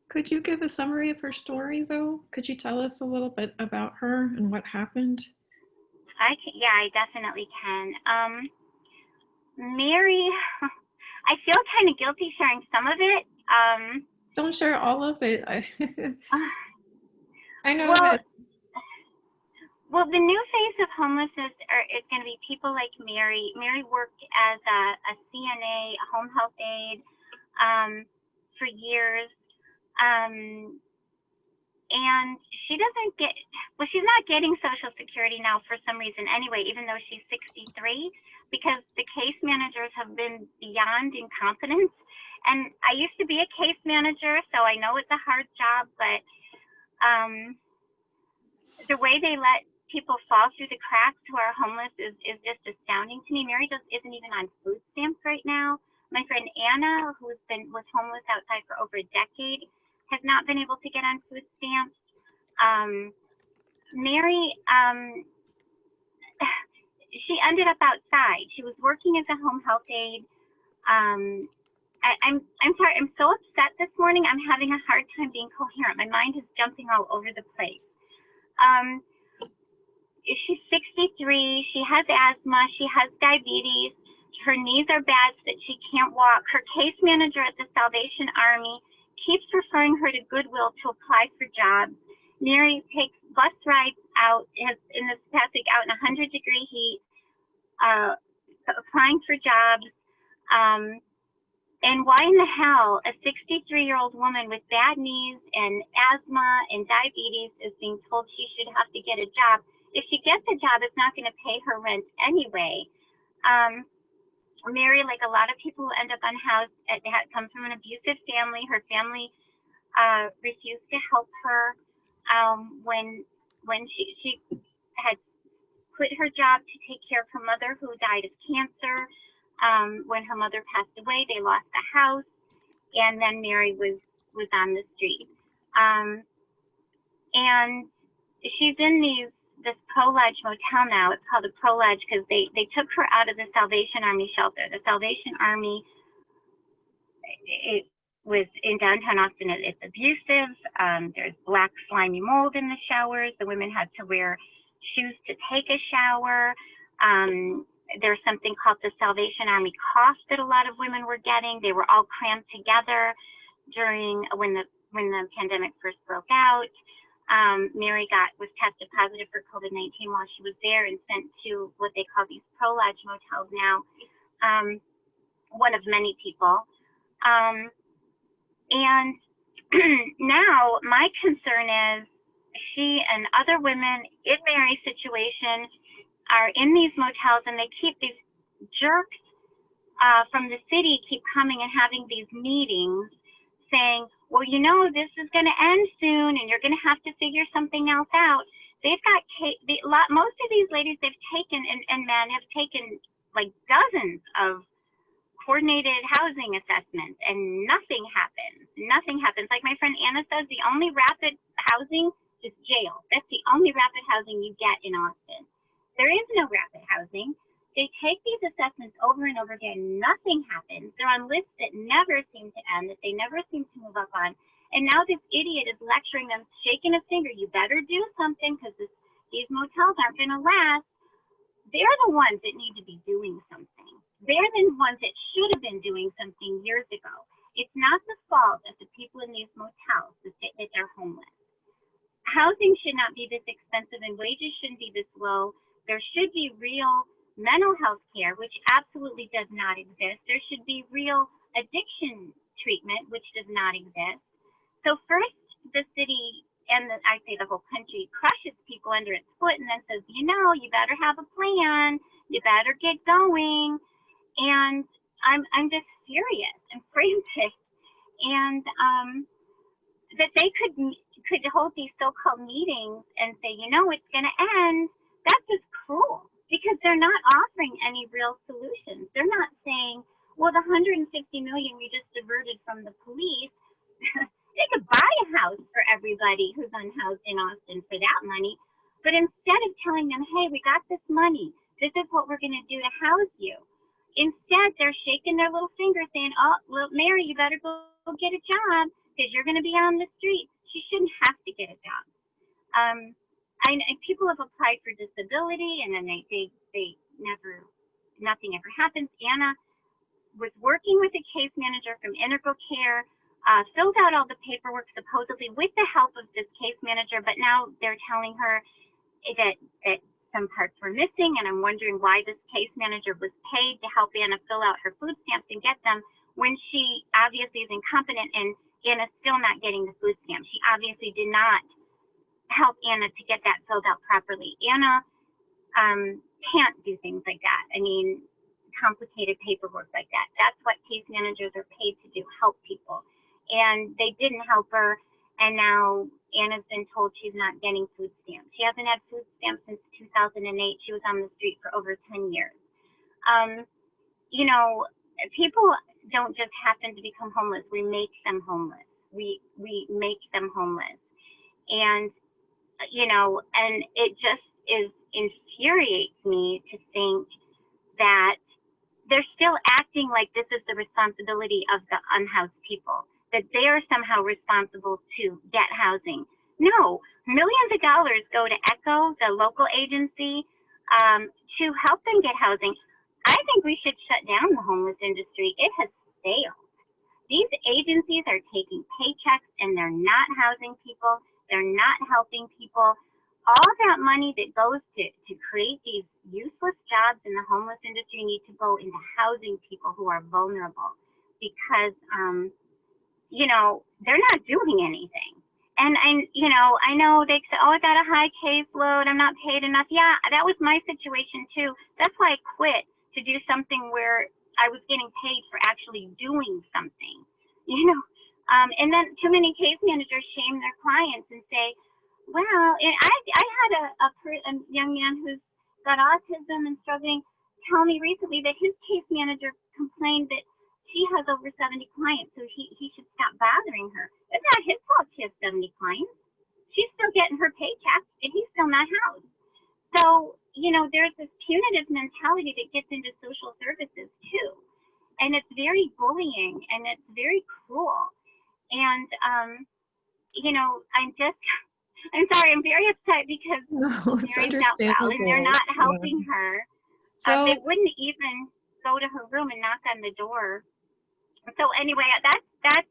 Could you give a summary of her story, though? Could you tell us a little bit about her and what happened? I definitely can. Mary, I feel kind of guilty sharing some of it. Don't share all of it. I know well, that. Well, the new face of homelessness is going to be people like Mary. Mary worked as a CNA, a home health aide, for years. And she's not getting Social Security now for some reason anyway, even though she's 63, because the case managers have been beyond incompetent. And I used to be a case manager, so I know it's a hard job, but the way they let people fall through the cracks who are homeless is just astounding to me. Mary isn't even on food stamps right now. My friend Anna, was homeless outside for over a decade, has not been able to get on food stamps. Mary, she ended up outside. She was working as a home health aide. I'm sorry, I'm so upset this morning. I'm having a hard time being coherent. My mind is jumping all over the place. She's 63, she has asthma, she has diabetes, her knees are bad so that she can't walk. Her case manager at the Salvation Army keeps referring her to Goodwill to apply for jobs. Mary takes bus rides out in this Pacific out in 100-degree heat, applying for jobs. And why in the hell a 63-year-old woman with bad knees and asthma and diabetes is being told she should have to get a job? If she gets a job, it's not going to pay her rent anyway. Mary, like a lot of people who end up unhoused, comes from an abusive family. Her family refused to help her when she had quit her job to take care of her mother who died of cancer. When her mother passed away, they lost the house, and then Mary was on the street. And she's in this Pro Lodge motel now. It's called the Pro Lodge because they took her out of the Salvation Army shelter. The Salvation Army, it was in downtown Austin. It's abusive. There's black slimy mold in the showers. The women had to wear shoes to take a shower. There's something called the Salvation Army cough that a lot of women were getting. They were all crammed together during when the pandemic first broke out. Mary was tested positive for COVID-19 while she was there and sent to what they call these Pro Lodge motels now, one of many people. And now my concern is she and other women in Mary's situation are in these motels, and they keep these jerks from the city keep coming and having these meetings saying, well, you know, this is going to end soon and you're going to have to figure something else out. They've got most of these ladies they've taken and men have taken like dozens of coordinated housing assessments, and nothing happens. Nothing happens. Like my friend Anna says, the only rapid housing is jail. That's the only rapid housing you get in Austin. There is no rapid housing. They take these assessments over and over again. Nothing happens. They're on lists that never seem to end, that they never seem to move up on. And now this idiot is lecturing them, shaking a finger. You better do something because these motels aren't going to last. They're the ones that need to be doing something. They're the ones that should have been doing something years ago. It's not the fault of the people in these motels that they're homeless. Housing should not be this expensive and wages shouldn't be this low. There should be real mental health care, which absolutely does not exist. There should be real addiction treatment, which does not exist. So first, the city and I say the whole country crushes people under its foot and then says, you know, you better have a plan. You better get going. And I'm just furious and frantic. And that they could hold these so-called meetings and say, you know, it's going to end. That's just cruel. Because they're not offering any real solutions. They're not saying, well, the $150 million we just diverted from the police, they could buy a house for everybody who's unhoused in Austin for that money. But instead of telling them, hey, we got this money, this is what we're going to do to house you. Instead, they're shaking their little finger saying, oh, well, Mary, you better go get a job because you're going to be on the street. She shouldn't have to get a job. People have applied for disability and then nothing ever happens. Anna was working with a case manager from Integral Care, filled out all the paperwork supposedly with the help of this case manager, but now they're telling her that some parts were missing, and I'm wondering why this case manager was paid to help Anna fill out her food stamps and get them when she obviously is incompetent and Anna's still not getting the food stamps. She obviously did not help Anna to get that filled out properly. Anna can't do things like that. I mean, complicated paperwork like that. That's what case managers are paid to do, help people. And they didn't help her, and now Anna's been told she's not getting food stamps. She hasn't had food stamps since 2008. She was on the street for over 10 years. You know, people don't just happen to become homeless. We make them homeless. we make them homeless. And, and it just infuriates me to think that they're still acting like this is the responsibility of the unhoused people, that they are somehow responsible to get housing. No, millions of dollars go to ECHO, the local agency, to help them get housing. I think we should shut down the homeless industry. It has failed. These agencies are taking paychecks and they're not housing people. They're not helping people. All that money that goes to create these useless jobs in the homeless industry need to go into housing people who are vulnerable, because, they're not doing anything. And I know they say, oh, I got a high caseload, I'm not paid enough. Yeah, that was my situation too. That's why I quit to do something where I was getting paid for actually doing something, and then too many case managers shame their clients and say, well, and I had a young man who's got autism and struggling tell me recently that his case manager complained that she has over 70 clients, so he should stop bothering her. It's not his fault she has 70 clients. She's still getting her paycheck, and he's still not housed. So, there's this punitive mentality that gets into social services too. And it's very bullying and it's very cruel. And, I'm sorry, I'm very upset because No, it's Mary's out well and they're not understandable. helping her. So They wouldn't even go to her room and knock on the door. So anyway, that's,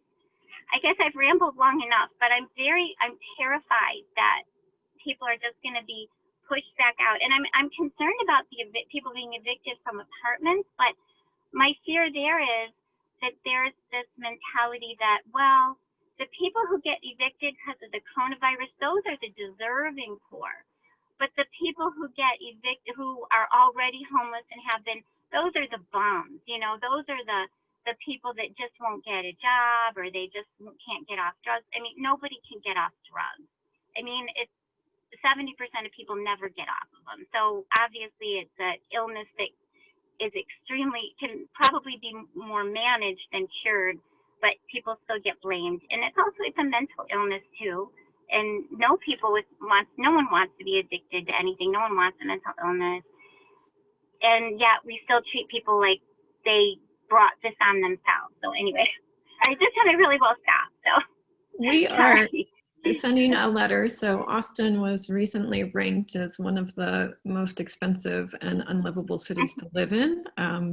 I guess I've rambled long enough, but I'm terrified that people are just going to be pushed back out. And I'm concerned about the people being evicted from apartments, but my fear there is that there's this mentality that, well, the people who get evicted because of the coronavirus, those are the deserving poor. But the people who get evicted, who are already homeless and have been, those are the bums. Those are the people that just won't get a job, or they just can't get off drugs. I mean, nobody can get off drugs. I mean, it's 70% of people never get off of them. So obviously it's an illness that is can probably be more managed than cured, but people still get blamed. And it's a mental illness too. And no one wants to be addicted to anything. No one wants a mental illness. And yet we still treat people like they brought this on themselves. So anyway, I just had to really well stop. So we are sending a letter. So Austin was recently ranked as one of the most expensive and unlivable cities to live in.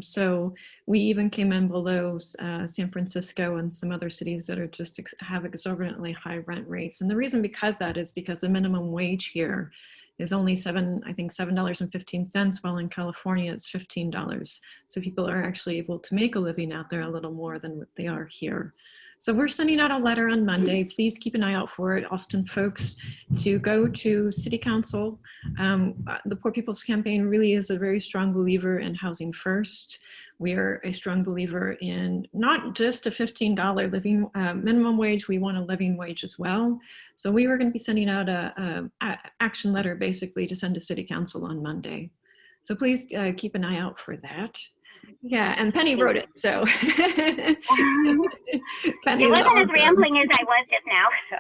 So we even came in below San Francisco and some other cities that are just have exorbitantly high rent rates. And the reason because the minimum wage here is only $7.15, while in California it's $15. So people are actually able to make a living out there a little more than what they are here. So we're sending out a letter on Monday. Please keep an eye out for it, Austin folks, to go to City Council. The Poor People's Campaign really is a very strong believer in housing first. We are a strong believer in not just a $15 living minimum wage, we want a living wage as well. So we were going to be sending out a action letter basically to send to City Council on Monday. So please keep an eye out for that. Yeah, and Penny wrote it, so. Penny it wasn't awesome. as rambling as I was just now, so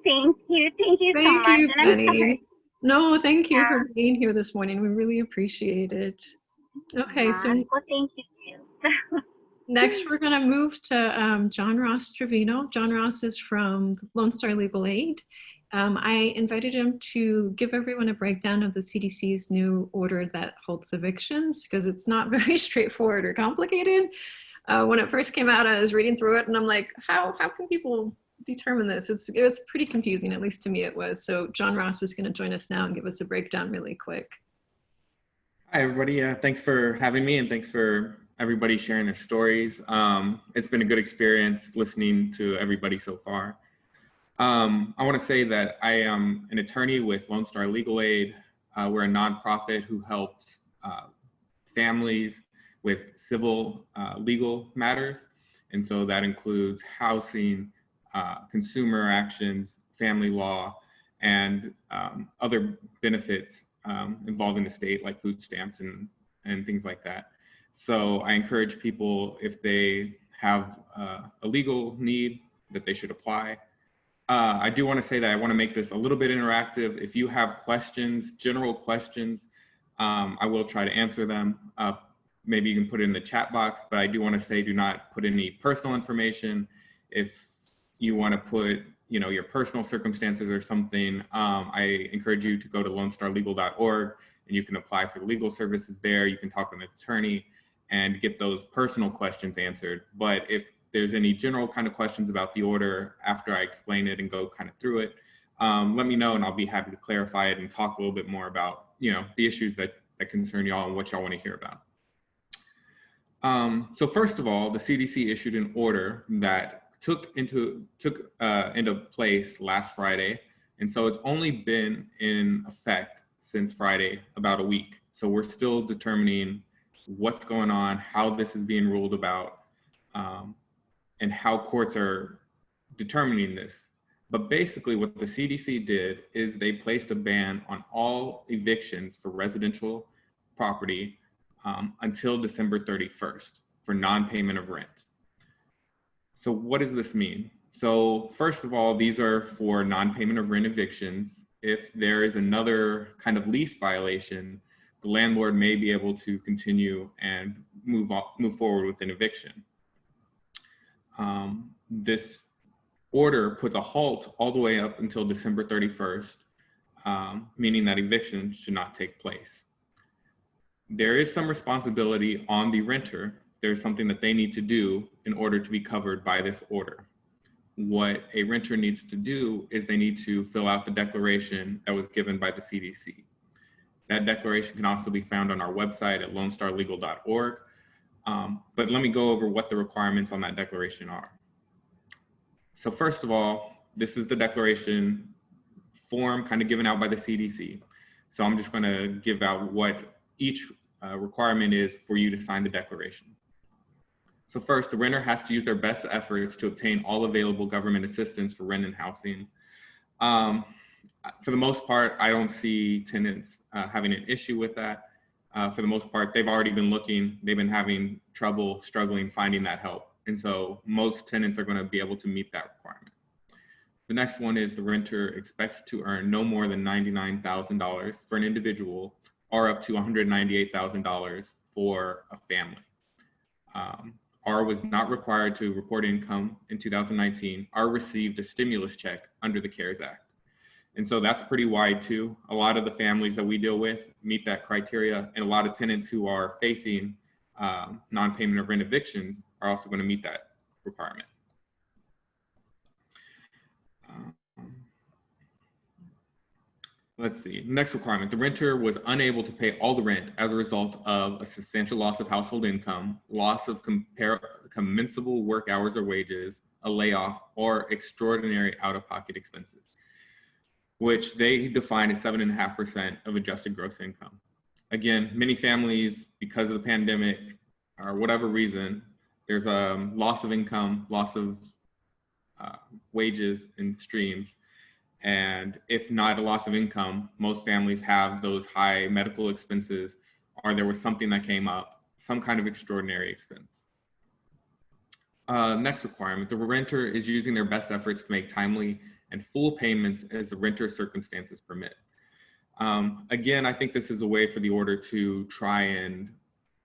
thank you so much. You, and Penny. I'm sorry. No, thank you for being here this morning. We really appreciate it. Okay, so well, thank you too. next we're going to move to John Ross Trevino. John Ross is from Lone Star Legal Aid. I invited him to give everyone a breakdown of the CDC's new order that holds evictions, because it's not very straightforward or complicated. When it first came out, I was reading through it and I'm like, how can people determine this? It was pretty confusing, at least to me it was. So John Ross is going to join us now and give us a breakdown really quick. Hi, everybody. Thanks for having me, and thanks for everybody sharing their stories. It's been a good experience listening to everybody so far. I want to say that I am an attorney with Lone Star Legal Aid. We're a nonprofit who helps families with civil legal matters. And so that includes housing, consumer actions, family law, and other benefits involving the state, like food stamps and things like that. So I encourage people, if they have a legal need that they should apply. I do want to say that I want to make this a little bit interactive. If you have questions, general questions, I will try to answer them. Maybe you can put it in the chat box, but I do want to say do not put any personal information. If you want to put, you know, your personal circumstances or something, I encourage you to go to lonestarlegal.org and you can apply for legal services there. You can talk to an attorney and get those personal questions answered. But if there's any general kind of questions about the order after I explain it and go kind of through it, let me know and I'll be happy to clarify it and talk a little bit more about, you know, the issues that concern y'all and what y'all want to hear about. So first of all, the CDC issued an order that took into place last Friday. And so it's only been in effect since Friday, about a week. So we're still determining what's going on, how this is being ruled about, and how courts are determining this. But basically what the CDC did is they placed a ban on all evictions for residential property until December 31st for non-payment of rent. So what does this mean? So first of all, these are for non-payment of rent evictions. If there is another kind of lease violation, the landlord may be able to continue and move forward with an eviction. This order puts a halt all the way up until December 31st, meaning that eviction should not take place. There is some responsibility on the renter. There's something that they need to do in order to be covered by this order. What a renter needs to do is they need to fill out the declaration that was given by the CDC. That declaration can also be found on our website at lonestarlegal.org. But let me go over what the requirements on that declaration are. So first of all, this is the declaration form kind of given out by the CDC. So I'm just going to give out what each requirement is for you to sign the declaration. So first, the renter has to use their best efforts to obtain all available government assistance for rent and housing. For the most part, I don't see tenants having an issue with that. For the most part, they've already been looking, they've been having trouble, struggling, finding that help. And so most tenants are going to be able to meet that requirement. The next one is the renter expects to earn no more than $99,000 for an individual or up to $198,000 for a family. R was not required to report income in 2019. R received a stimulus check under the CARES Act. And so that's pretty wide too. A lot of the families that we deal with meet that criteria, and a lot of tenants who are facing non-payment of rent evictions are also going to meet that requirement. Let's see, next requirement. The renter was unable to pay all the rent as a result of a substantial loss of household income, loss of commensable work hours or wages, a layoff, or extraordinary out-of-pocket expenses, which they define as 7.5% of adjusted gross income. Again, many families, because of the pandemic or whatever reason, there's a loss of income, loss of wages and streams. And if not a loss of income, most families have those high medical expenses, or there was something that came up, some kind of extraordinary expense. Next requirement, the renter is using their best efforts to make timely and full payments as the renter's circumstances permit. Again, I think this is a way for the order to try and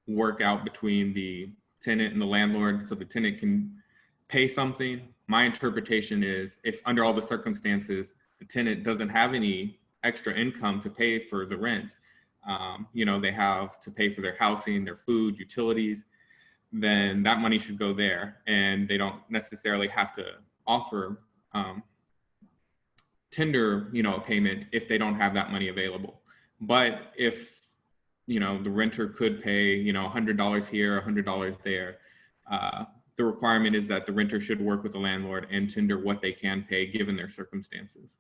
work out between the tenant and the landlord so the tenant can pay something. My interpretation is if under all the circumstances, the tenant doesn't have any extra income to pay for the rent, you know, they have to pay for their housing, their food, utilities, then that money should go there and they don't necessarily have to offer tender, you know, a payment if they don't have that money available. But if, you know, the renter could pay, you know, $100 here, $100 there, the requirement is that the renter should work with the landlord and tender what they can pay given their circumstances.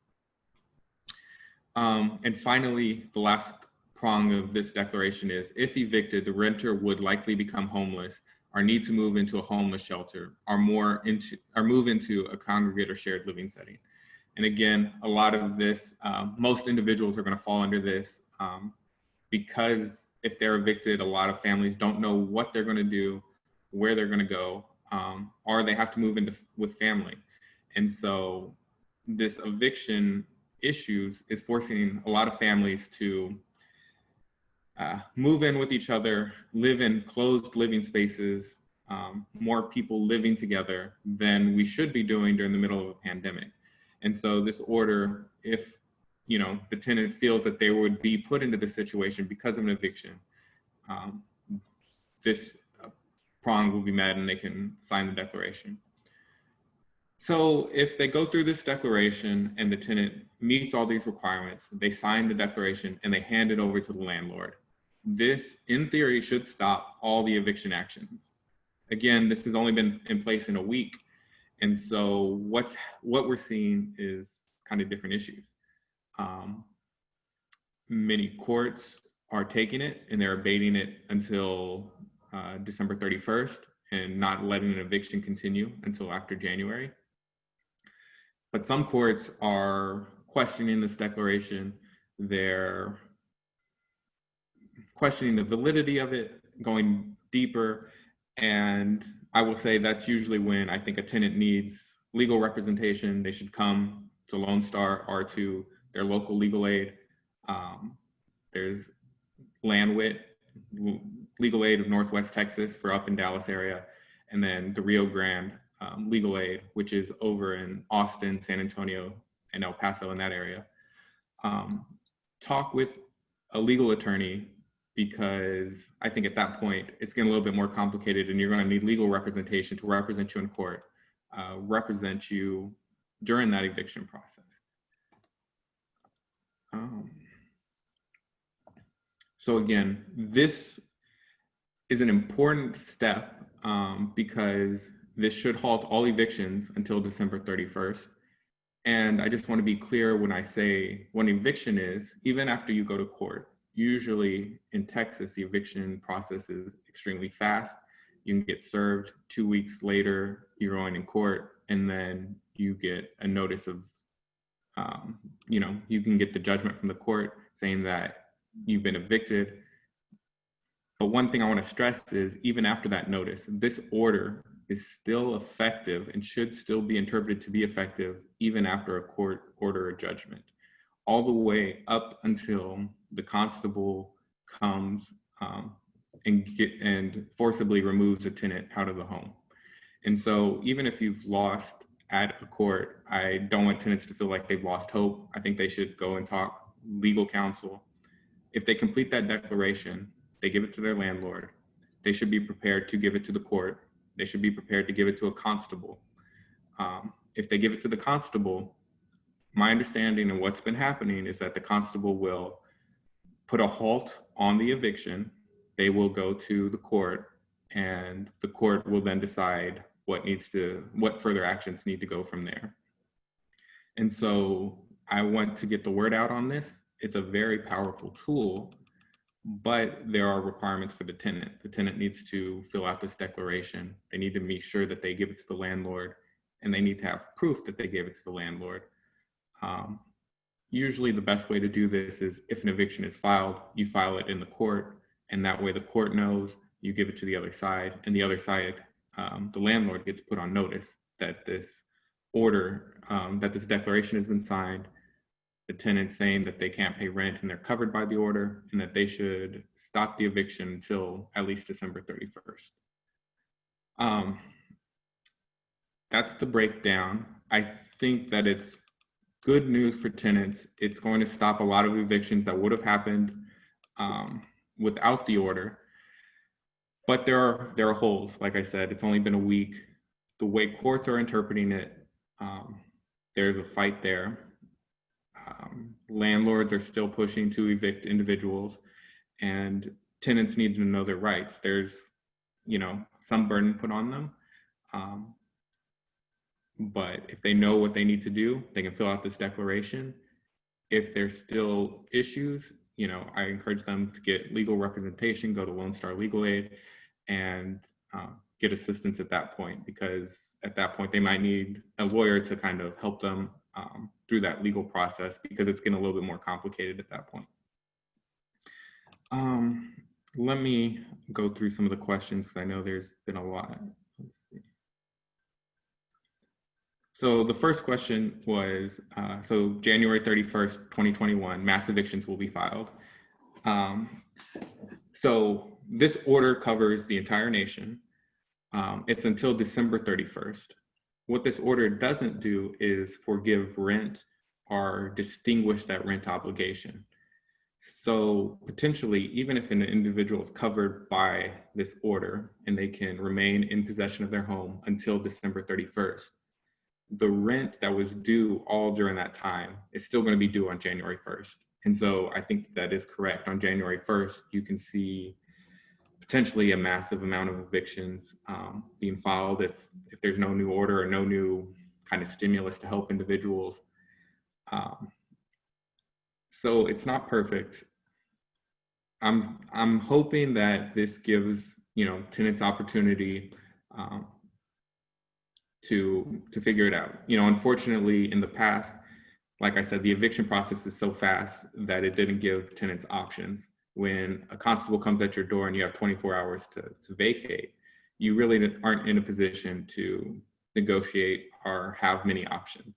And finally, the last prong of this declaration is if evicted, the renter would likely become homeless or need to move into a homeless shelter or move into a congregate or shared living setting. And again, a lot of this, most individuals are going to fall under this because if they're evicted, a lot of families don't know what they're going to do, where they're going to go, or they have to move with family. And so this eviction issues is forcing a lot of families to move in with each other, live in closed living spaces, more people living together than we should be doing during the middle of a pandemic. And so this order, if the tenant feels that they would be put into this situation because of an eviction, this prong will be met and they can sign the declaration. So if they go through this declaration and the tenant meets all these requirements, they sign the declaration and they hand it over to the landlord. This, in theory, should stop all the eviction actions. Again, this has only been in place in a week. And so what we're seeing is kind of different issues. Many courts are taking it and they're abating it until December 31st and not letting an eviction continue until after January. But some courts are questioning this declaration. They're questioning the validity of it, going deeper. And I will say that's usually when I think a tenant needs legal representation. They should come to Lone Star or to their local legal aid. There's Landwit, Legal Aid of Northwest Texas for up in Dallas area, and then the Rio Grande Legal Aid, which is over in Austin, San Antonio, and El Paso in that area. Talk with a legal attorney, because I think at that point it's getting a little bit more complicated and you're going to need legal representation to represent you in court, represent you during that eviction process. So again, this is an important step because this should halt all evictions until December 31st. And I just want to be clear when I say what an eviction is, even after you go to court. Usually in Texas, the eviction process is extremely fast. You can get served 2 weeks later, you're going in court, and then you get a notice of, you can get the judgment from the court saying that you've been evicted. But one thing I want to stress is even after that notice, this order is still effective and should still be interpreted to be effective even after a court order or judgment, all the way up until the constable comes and forcibly removes a tenant out of the home. And so even if you've lost at a court, I don't want tenants to feel like they've lost hope. I think they should go and talk legal counsel. If they complete that declaration, they give it to their landlord. They should be prepared to give it to the court. They should be prepared to give it to a constable. If they give it to the constable, my understanding and what's been happening is that the constable will put a halt on the eviction. They will go to the court, and the court will then decide what further actions need to go from there. And so I want to get the word out on this. It's a very powerful tool, but there are requirements for the tenant. The tenant needs to fill out this declaration. They need to make sure that they give it to the landlord, and they need to have proof that they gave it to the landlord. Usually the best way to do this is if an eviction is filed, you file it in the court, and that way the court knows, you give it to the other side, and the other side, the landlord gets put on notice that this order, that this declaration has been signed, the tenant saying that they can't pay rent and they're covered by the order, and that they should stop the eviction until at least December 31st. That's the breakdown. I think that it's good news for tenants. It's going to stop a lot of evictions that would have happened without the order. But there are holes. Like I said, it's only been a week. The way courts are interpreting it, there's a fight there. Landlords are still pushing to evict individuals, and tenants need to know their rights. There's, some burden put on them. But if they know what they need to do, they can fill out this declaration. If there's still issues, I encourage them to get legal representation, go to Lone Star Legal Aid, and get assistance at that point, because at that point they might need a lawyer to kind of help them through that legal process, because it's getting a little bit more complicated at that point. Let me go through some of the questions because I know there's been a lot. Let's see. So the first question was, so January 31st, 2021, mass evictions will be filed. So this order covers the entire nation. It's until December 31st. What this order doesn't do is forgive rent or distinguish that rent obligation. So potentially, even if an individual is covered by this order and they can remain in possession of their home until December 31st, the rent that was due all during that time is still going to be due on January 1st. And so I think that is correct. On January 1st, you can see potentially a massive amount of evictions being filed if there's no new order or no new kind of stimulus to help individuals. So it's not perfect. I'm hoping that this gives, you know, tenants opportunity to figure it out. You know, unfortunately, in the past, like I said, the eviction process is so fast that it didn't give tenants options. When a constable comes at your door and you have 24 hours to vacate, you really aren't in a position to negotiate or have many options.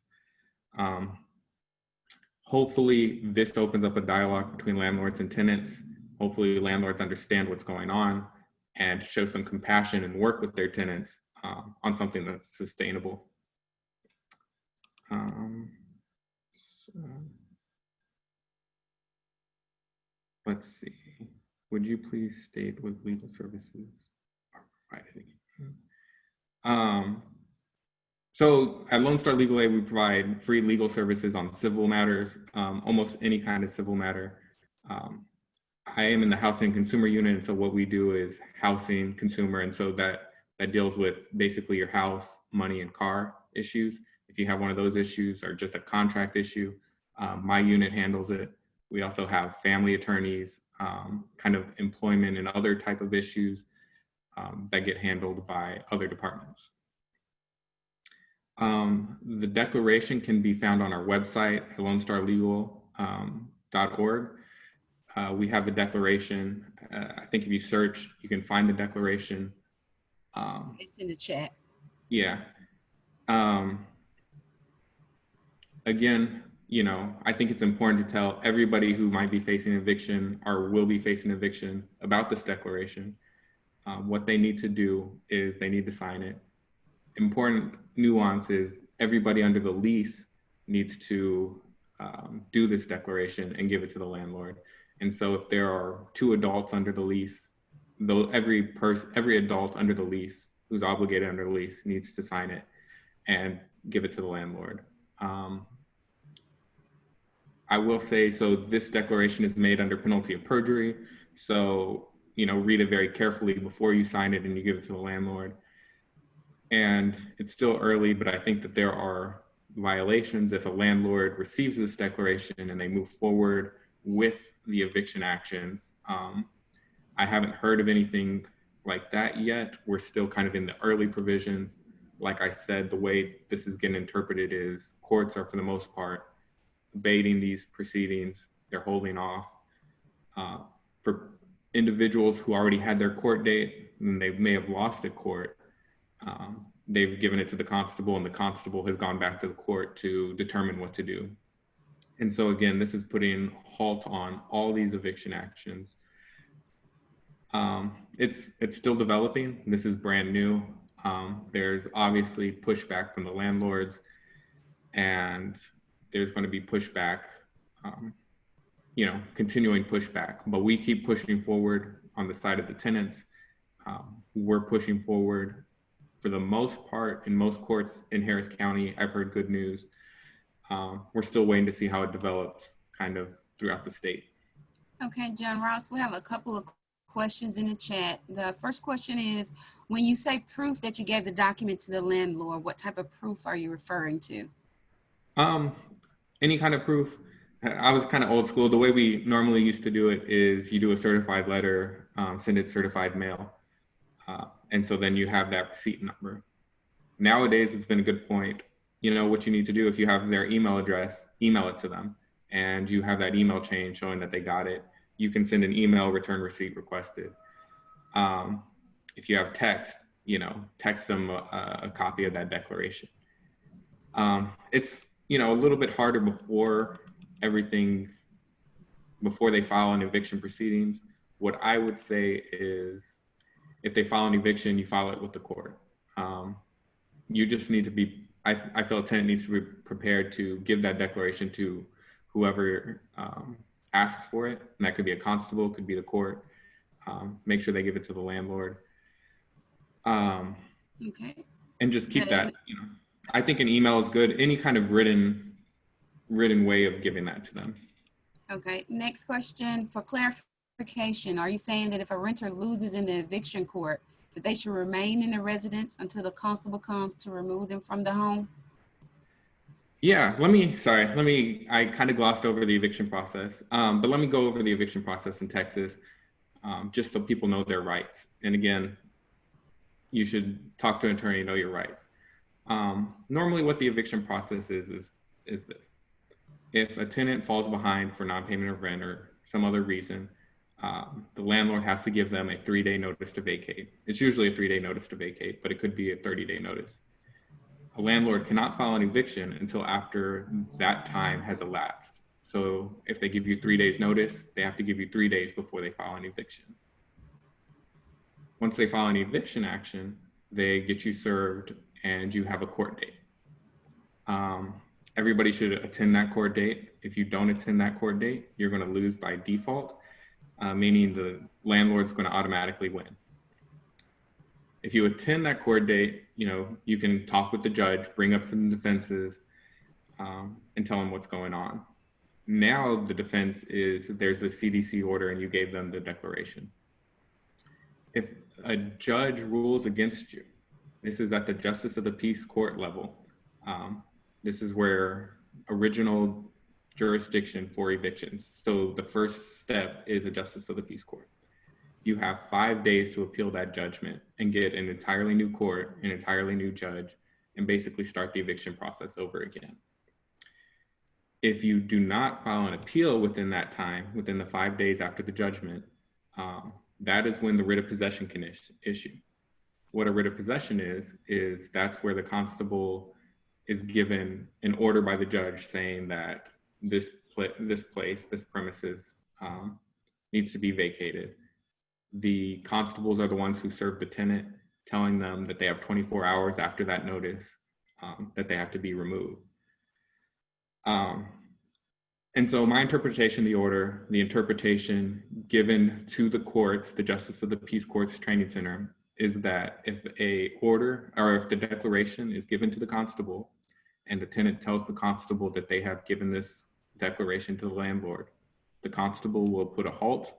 Hopefully, this opens up a dialogue between landlords and tenants. Hopefully, landlords understand what's going on and show some compassion and work with their tenants on something that's sustainable. Let's see. Would you please state what legal services are provided? So at Lone Star Legal Aid, we provide free legal services on civil matters, almost any kind of civil matter. I am in the housing consumer unit, and so what we do is housing consumer, and so that deals with basically your house, money, and car issues. If you have one of those issues or just a contract issue, my unit handles it. We also have family attorneys, kind of employment and other type of issues that get handled by other departments. The declaration can be found on our website at lonestarlegal.org. We have the declaration. I think if you search, you can find the declaration. It's in the chat. Yeah. Again, you know, I think it's important to tell everybody who might be facing eviction or will be facing eviction about this declaration. What they need to do is they need to sign it. Important nuance is everybody under the lease needs to do this declaration and give it to the landlord. And so if there are 2 adults under the lease, though every adult under the lease who's obligated under the lease needs to sign it and give it to the landlord. I will say, so this declaration is made under penalty of perjury. So, you know, read it very carefully before you sign it and you give it to the landlord. And it's still early, but I think that there are violations if a landlord receives this declaration and they move forward with the eviction actions. I haven't heard of anything like that yet. We're still kind of in the early provisions. Like I said, the way this is getting interpreted is courts are, for the most part, abating these proceedings. They're holding off. For individuals who already had their court date and they may have lost at court, they've given it to the constable, and the constable has gone back to the court to determine what to do. And so again, this is putting halt on all these eviction actions. It's still developing. This is brand new. There's obviously pushback from the landlords, and there's going to be pushback, you know, continuing pushback, but we keep pushing forward on the side of the tenants. We're pushing forward for the most part in most courts in Harris County. I've heard good news. We're still waiting to see how it develops kind of throughout the state. Okay, John Ross, we have a couple of questions in the chat. The first question is, when you say proof that you gave the document to the landlord, what type of proof are you referring to? Any kind of proof. I was kind of old school. The way we normally used to do it is you do a certified letter, send it certified mail. And so then you have that receipt number. Nowadays, it's been a good point. You know what you need to do. If you have their email address, email it to them, and you have that email chain showing that they got it. You can send an email return receipt requested. If you have text, you know, text them a copy of that declaration. It's, you know, a little bit harder before they file an eviction proceedings. What I would say is, if they file an eviction, you file it with the court. You just need to be, I feel a tenant needs to be prepared to give that declaration to whoever asks for it. And that could be a constable, could be the court. Make sure they give it to the landlord. Okay. And just keep Good. that, you know, I think an email is good. Any kind of written way of giving that to them. Okay, next question for clarification. Are you saying that if a renter loses in the eviction court, that they should remain in the residence until the constable comes to remove them from the home? Yeah, I kind of glossed over the eviction process, but let me go over the eviction process in Texas, just so people know their rights. And again, you should talk to an attorney, know your rights. Normally what the eviction process is this. If a tenant falls behind for non-payment of rent or some other reason, the landlord has to give them a 3-day notice to vacate. It's usually a 3-day notice to vacate, but it could be a 30-day notice. A landlord cannot file an eviction until after that time has elapsed. So if they give you 3 days notice, they have to give you 3 days before they file an eviction. Once they file an eviction action, they get you served and you have a court date. Everybody should attend that court date. If you don't attend that court date, you're going to lose by default, meaning the landlord's going to automatically win. If you attend that court date, you know, you can talk with the judge, bring up some defenses, and tell them what's going on. Now the defense is there's the CDC order and you gave them the declaration. If a judge rules against you, this is at the Justice of the Peace Court level. This is where original jurisdiction for evictions. So the first step is a Justice of the Peace Court. You have 5 days to appeal that judgment and get an entirely new court, an entirely new judge, and basically start the eviction process over again. If you do not file an appeal within that time, within the 5 days after the judgment, that is when the writ of possession can issue. What a writ of possession is that's where the constable is given an order by the judge saying that this premises needs to be vacated. The constables are the ones who serve the tenant, telling them that they have 24 hours after that notice that they have to be removed. And so my interpretation of the order, the interpretation given to the courts, the Justice of the Peace Courts Training Center, is that if a order or if the declaration is given to the constable and the tenant tells the constable that they have given this declaration to the landlord, the constable will put a halt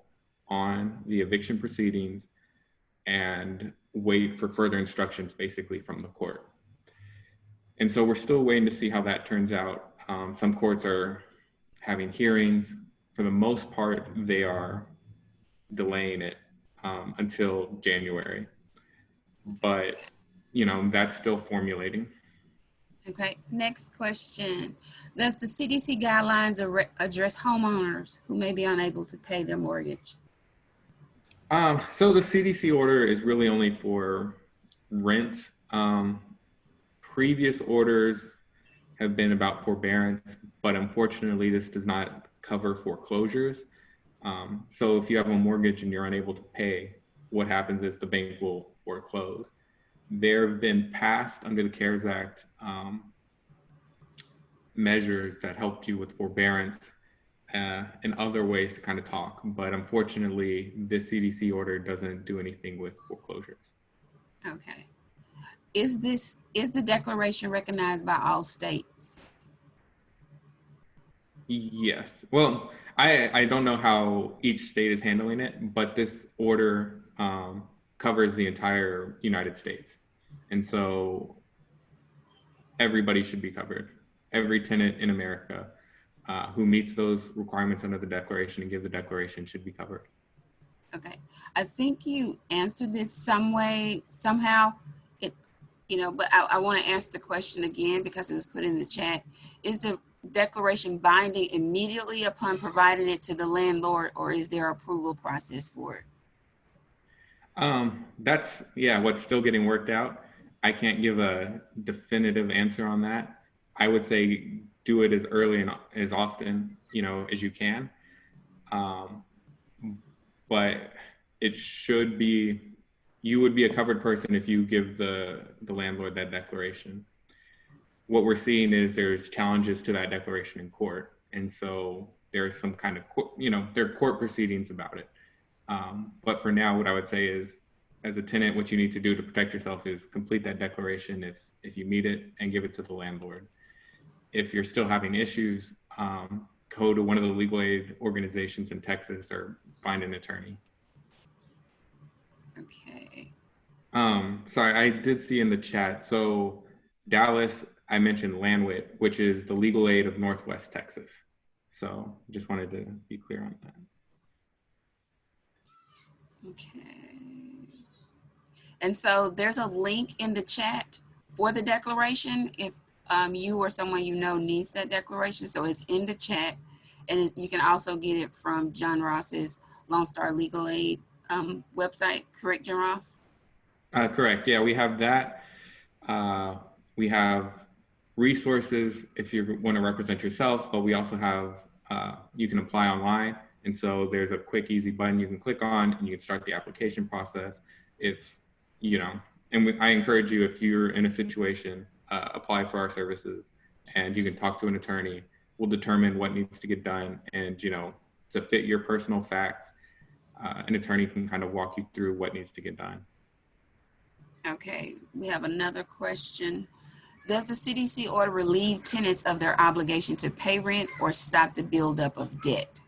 on the eviction proceedings and wait for further instructions basically from the court. And so we're still waiting to see how that turns out. Some courts are having hearings. For the most part, they are delaying it until January. But, you know, that's still formulating. Okay, next question. Does the CDC guidelines address homeowners who may be unable to pay their mortgage? So the CDC order is really only for rent. Previous orders have been about forbearance, but unfortunately this does not cover foreclosures. So if you have a mortgage and you're unable to pay, what happens is the bank will foreclose. There have been passed under the CARES Act measures that helped you with forbearance and other ways to kind of talk, but unfortunately this CDC order doesn't do anything with foreclosures. Okay. Is the declaration recognized by all states? Yes. Well, I don't know how each state is handling it, but this order covers the entire United States. And so everybody should be covered. Every tenant in America who meets those requirements under the declaration and give the declaration should be covered. Okay. I think you answered this some way, somehow. But I want to ask the question again because it was put in the chat. Is the declaration binding immediately upon providing it to the landlord, or is there approval process for it? That's what's still getting worked out. I can't give a definitive answer on that. I would say do it as early and as often, as you can. But it should be, you would be a covered person if you give the landlord that declaration. What we're seeing is there's challenges to that declaration in court. And so there's some kind of, there are court proceedings about it. But for now, what I would say is, as a tenant, what you need to do to protect yourself is complete that declaration if you meet it, and give it to the landlord. If you're still having issues, go to one of the legal aid organizations in Texas or find an attorney. Okay. Sorry, I did see in the chat. So Dallas, I mentioned Landwit, which is the legal aid of Northwest Texas. So just wanted to be clear on that. Okay. And so there's a link in the chat for the declaration if you or someone you know needs that declaration. So it's in the chat, and you can also get it from John Ross's Lone Star Legal Aid website. Correct, John Ross? Correct. Yeah, we have that. We have resources if you want to represent yourself, but we also have, you can apply online. And so there's a quick, easy button you can click on and you can start the application process. If, I encourage you, if you're in a situation, apply for our services, and you can talk to an attorney. We'll determine what needs to get done, and, to fit your personal facts, an attorney can kind of walk you through what needs to get done. Okay, we have another question. Does the CDC order relieve tenants of their obligation to pay rent or stop the buildup of debt?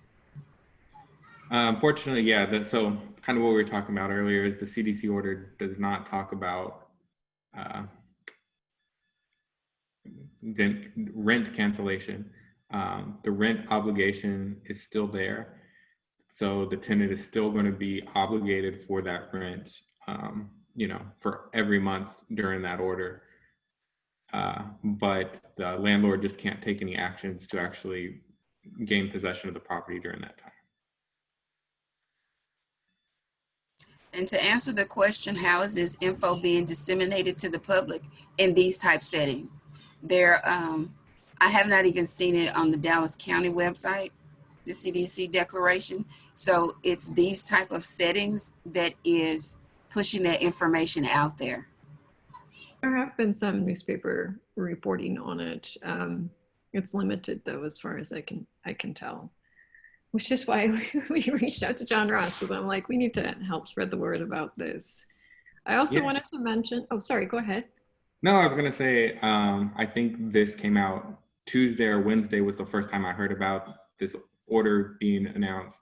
Unfortunately, yeah. So kind of what we were talking about earlier is the CDC order does not talk about rent cancellation. The rent obligation is still there. So the tenant is still going to be obligated for that rent, for every month during that order. But the landlord just can't take any actions to actually gain possession of the property during that time. And to answer the question, how is this info being disseminated to the public in these type settings? I have not even seen it on the Dallas County website, the CDC declaration. So it's these type of settings that is pushing that information out there. There have been some newspaper reporting on it. It's limited though, as far as I can tell, which is why we reached out to John Ross, because I'm like, we need to help spread the word about this. I also wanted to mention, oh, sorry, go ahead. No, I was going to say, I think this came out Tuesday or Wednesday was the first time I heard about this order being announced.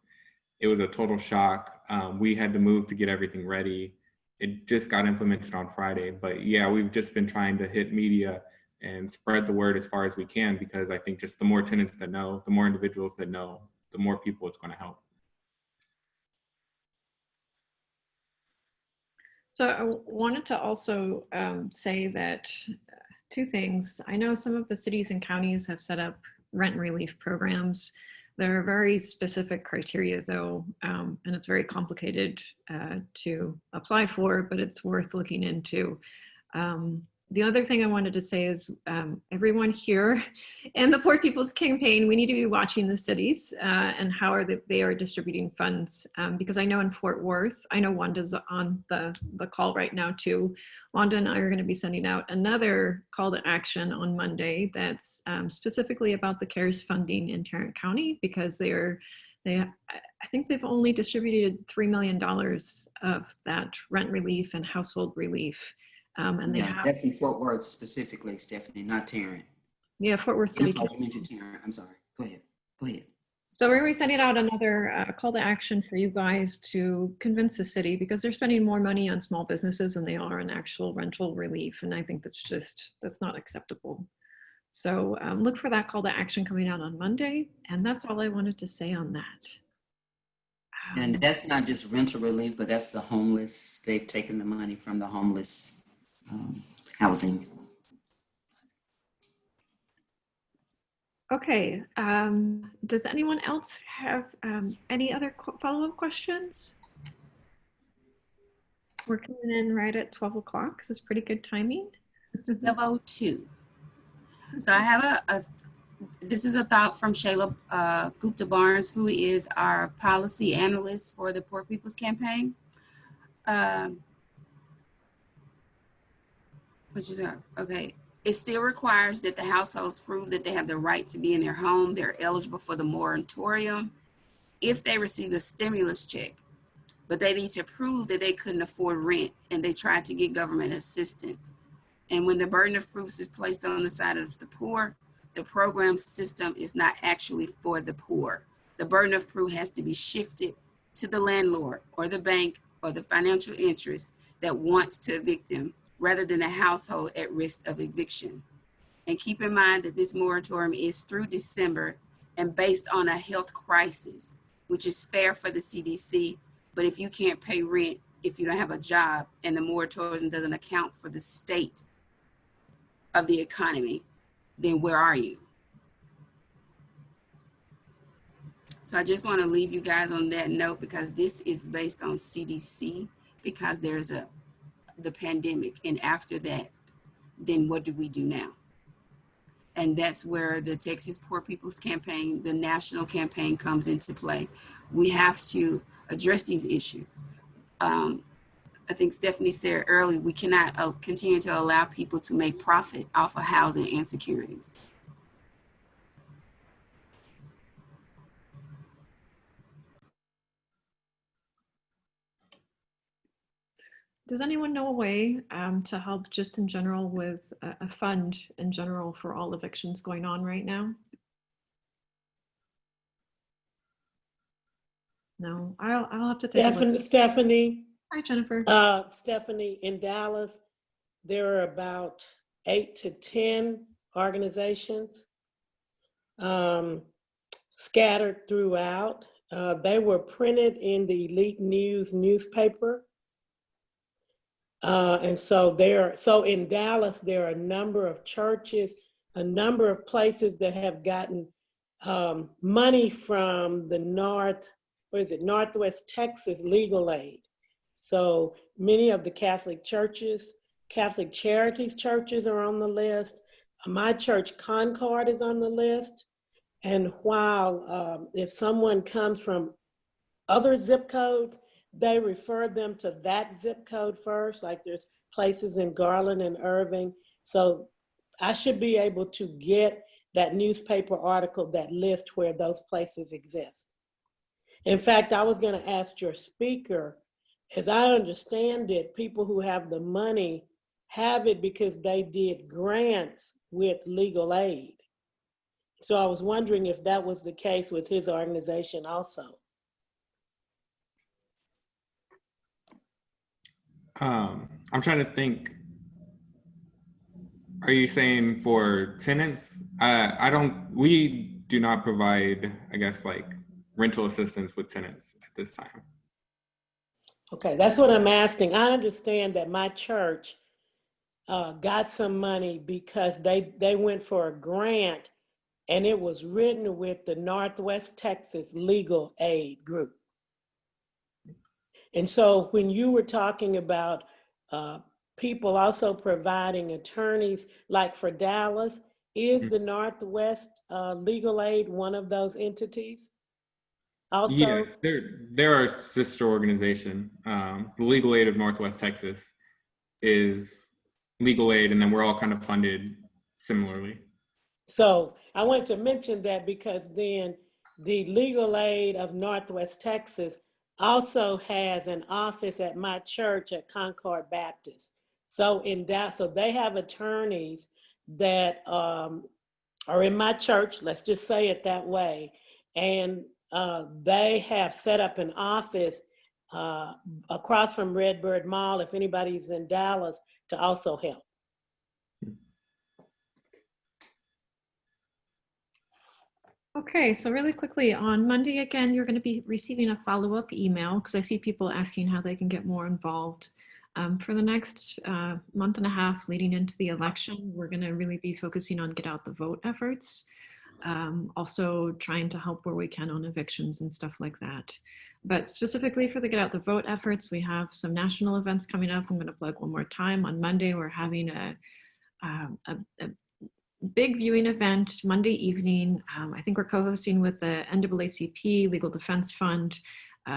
It was a total shock. We had to move to get everything ready. It just got implemented on Friday. But yeah, we've just been trying to hit media and spread the word as far as we can, because I think just the more tenants that know, the more individuals that know, the more people it's going to help. So I wanted to also say that two things. I know some of the cities and counties have set up rent relief programs. There are very specific criteria though, and it's very complicated to apply for, but it's worth looking into. The other thing I wanted to say is everyone here in the Poor People's Campaign, we need to be watching the cities and how they are distributing funds. Because I know in Fort Worth, I know Wanda's on the call right now too. Wanda and I are going to be sending out another call to action on Monday that's specifically about the CARES funding in Tarrant County, because I think they've only distributed $3 million of that rent relief and household relief. And they have, that's in Fort Worth specifically, Stephanie, not Tarrant. Yeah, Fort Worth City. I'm sorry, you mentioned Tarrant. I'm sorry. Go ahead. Go ahead. So we're sending out another call to action for you guys to convince the city, because they're spending more money on small businesses than they are on actual rental relief. And I think that's not acceptable. So look for that call to action coming out on Monday. And that's all I wanted to say on that. And that's not just rental relief, but that's the homeless. They've taken the money from the homeless housing. Okay, does anyone else have any other follow-up questions? We're coming in right at 12 o'clock. This is pretty good timing. 12:02. So I have this is a thought from Shayla Gupta Barnes, who is our policy analyst for the Poor People's Campaign. Which is okay. It still requires that the households prove that they have the right to be in their home. They're eligible for the moratorium if they receive a stimulus check, but they need to prove that they couldn't afford rent and they tried to get government assistance. And when the burden of proof is placed on the side of the poor, the program system is not actually for the poor. The burden of proof has to be shifted to the landlord or the bank or the financial interest that wants to evict them, rather than a household at risk of eviction. And keep in mind that this moratorium is through December and based on a health crisis, which is fair for the CDC. But if you can't pay rent, if you don't have a job, and the moratorium doesn't account for the state of the economy, then where are you? So I just want to leave you guys on that note, because this is based on CDC, because there's the pandemic, and after that, then what do we do now? And that's where the Texas Poor People's Campaign, the national campaign, comes into play. We have to address these issues. I think Stephanie said earlier, we cannot continue to allow people to make profit off of housing insecurities. Does anyone know a way to help just in general with a fund in general for all evictions going on right now? No, I'll have to take a look. Stephanie. Hi, Jennifer. Stephanie, in Dallas, there are about 8 to 10 organizations scattered throughout. They were printed in the Elite News newspaper. And so in Dallas, there are a number of churches, a number of places that have gotten money from the Northwest Texas Legal Aid. So many of the Catholic churches, Catholic Charities churches are on the list. My church, Concord, is on the list. And while if someone comes from other zip codes, they refer them to that zip code first, like there's places in Garland and Irving. So I should be able to get that newspaper article that lists where those places exist. In fact, I was going to ask your speaker, as I understand it, people who have the money have it because they did grants with legal aid. So I was wondering if that was the case with his organization also. I'm trying to think. Are you saying for tenants? We do not provide, I guess, like rental assistance with tenants at this time. Okay, that's what I'm asking. I understand that my church got some money because they went for a grant, and it was written with the Northwest Texas Legal Aid Group. And so when you were talking about people also providing attorneys, like for Dallas, is the Northwest Legal Aid one of those entities? Also, yes, there are sister organization. The Legal Aid of Northwest Texas is legal aid, and then we're all kind of funded similarly. So I wanted to mention that because then the Legal Aid of Northwest Texas also has an office at my church at Concord Baptist. So so they have attorneys that are in my church, let's just say it that way, and they have set up an office across from Redbird Mall, if anybody's in Dallas, to also help. Okay, so really quickly, on Monday, again, you're going to be receiving a follow-up email because I see people asking how they can get more involved. For the next month and a half leading into the election, we're going to really be focusing on get out the vote efforts. Also trying to help where we can on evictions and stuff like that. But specifically for the get out the vote efforts, we have some national events coming up. I'm going to plug one more time. On Monday, we're having a big viewing event Monday evening. I think we're co-hosting with the NAACP Legal Defense Fund.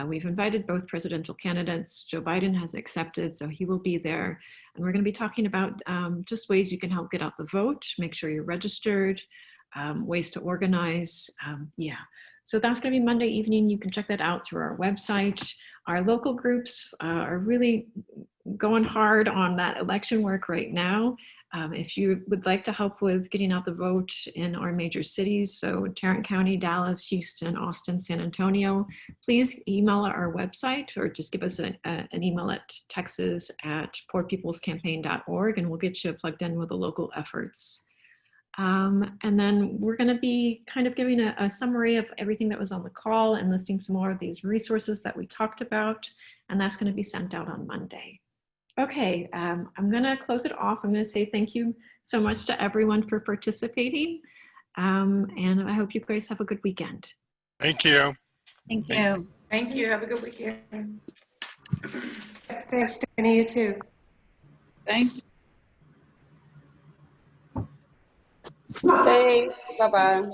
We've invited both presidential candidates. Joe Biden has accepted, so he will be there. And we're going to be talking about just ways you can help get out the vote, make sure you're registered, ways to organize. Yeah, so that's going to be Monday evening. You can check that out through our website. Our local groups are really going hard on that election work right now. If you would like to help with getting out the vote in our major cities, so Tarrant County, Dallas, Houston, Austin, San Antonio, please email our website or just give us an email at texas@poorpeoplescampaign.org and we'll get you plugged in with the local efforts. And then we're going to be kind of giving a summary of everything that was on the call and listing some more of these resources that we talked about, and that's going to be sent out on Monday. Okay, I'm going to close it off. I'm going to say thank you so much to everyone for participating, and I hope you guys have a good weekend. Thank you. Thank you. Thank you. Have a good weekend. Thanks, Stephanie. You too. Thank you. Thanks. Bye-bye.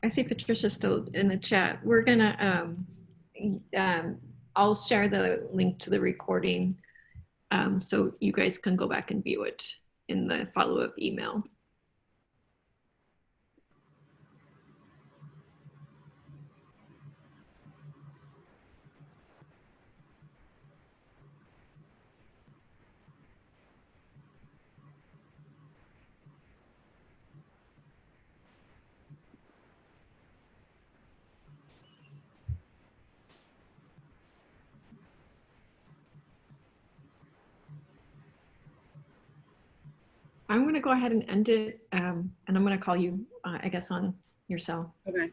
I see Patricia still in the chat. We're gonna, I'll share the link to the recording so you guys can go back and view it in the follow-up email. I'm going to go ahead and end it, and I'm going to call you, I guess, on your cell. Okay.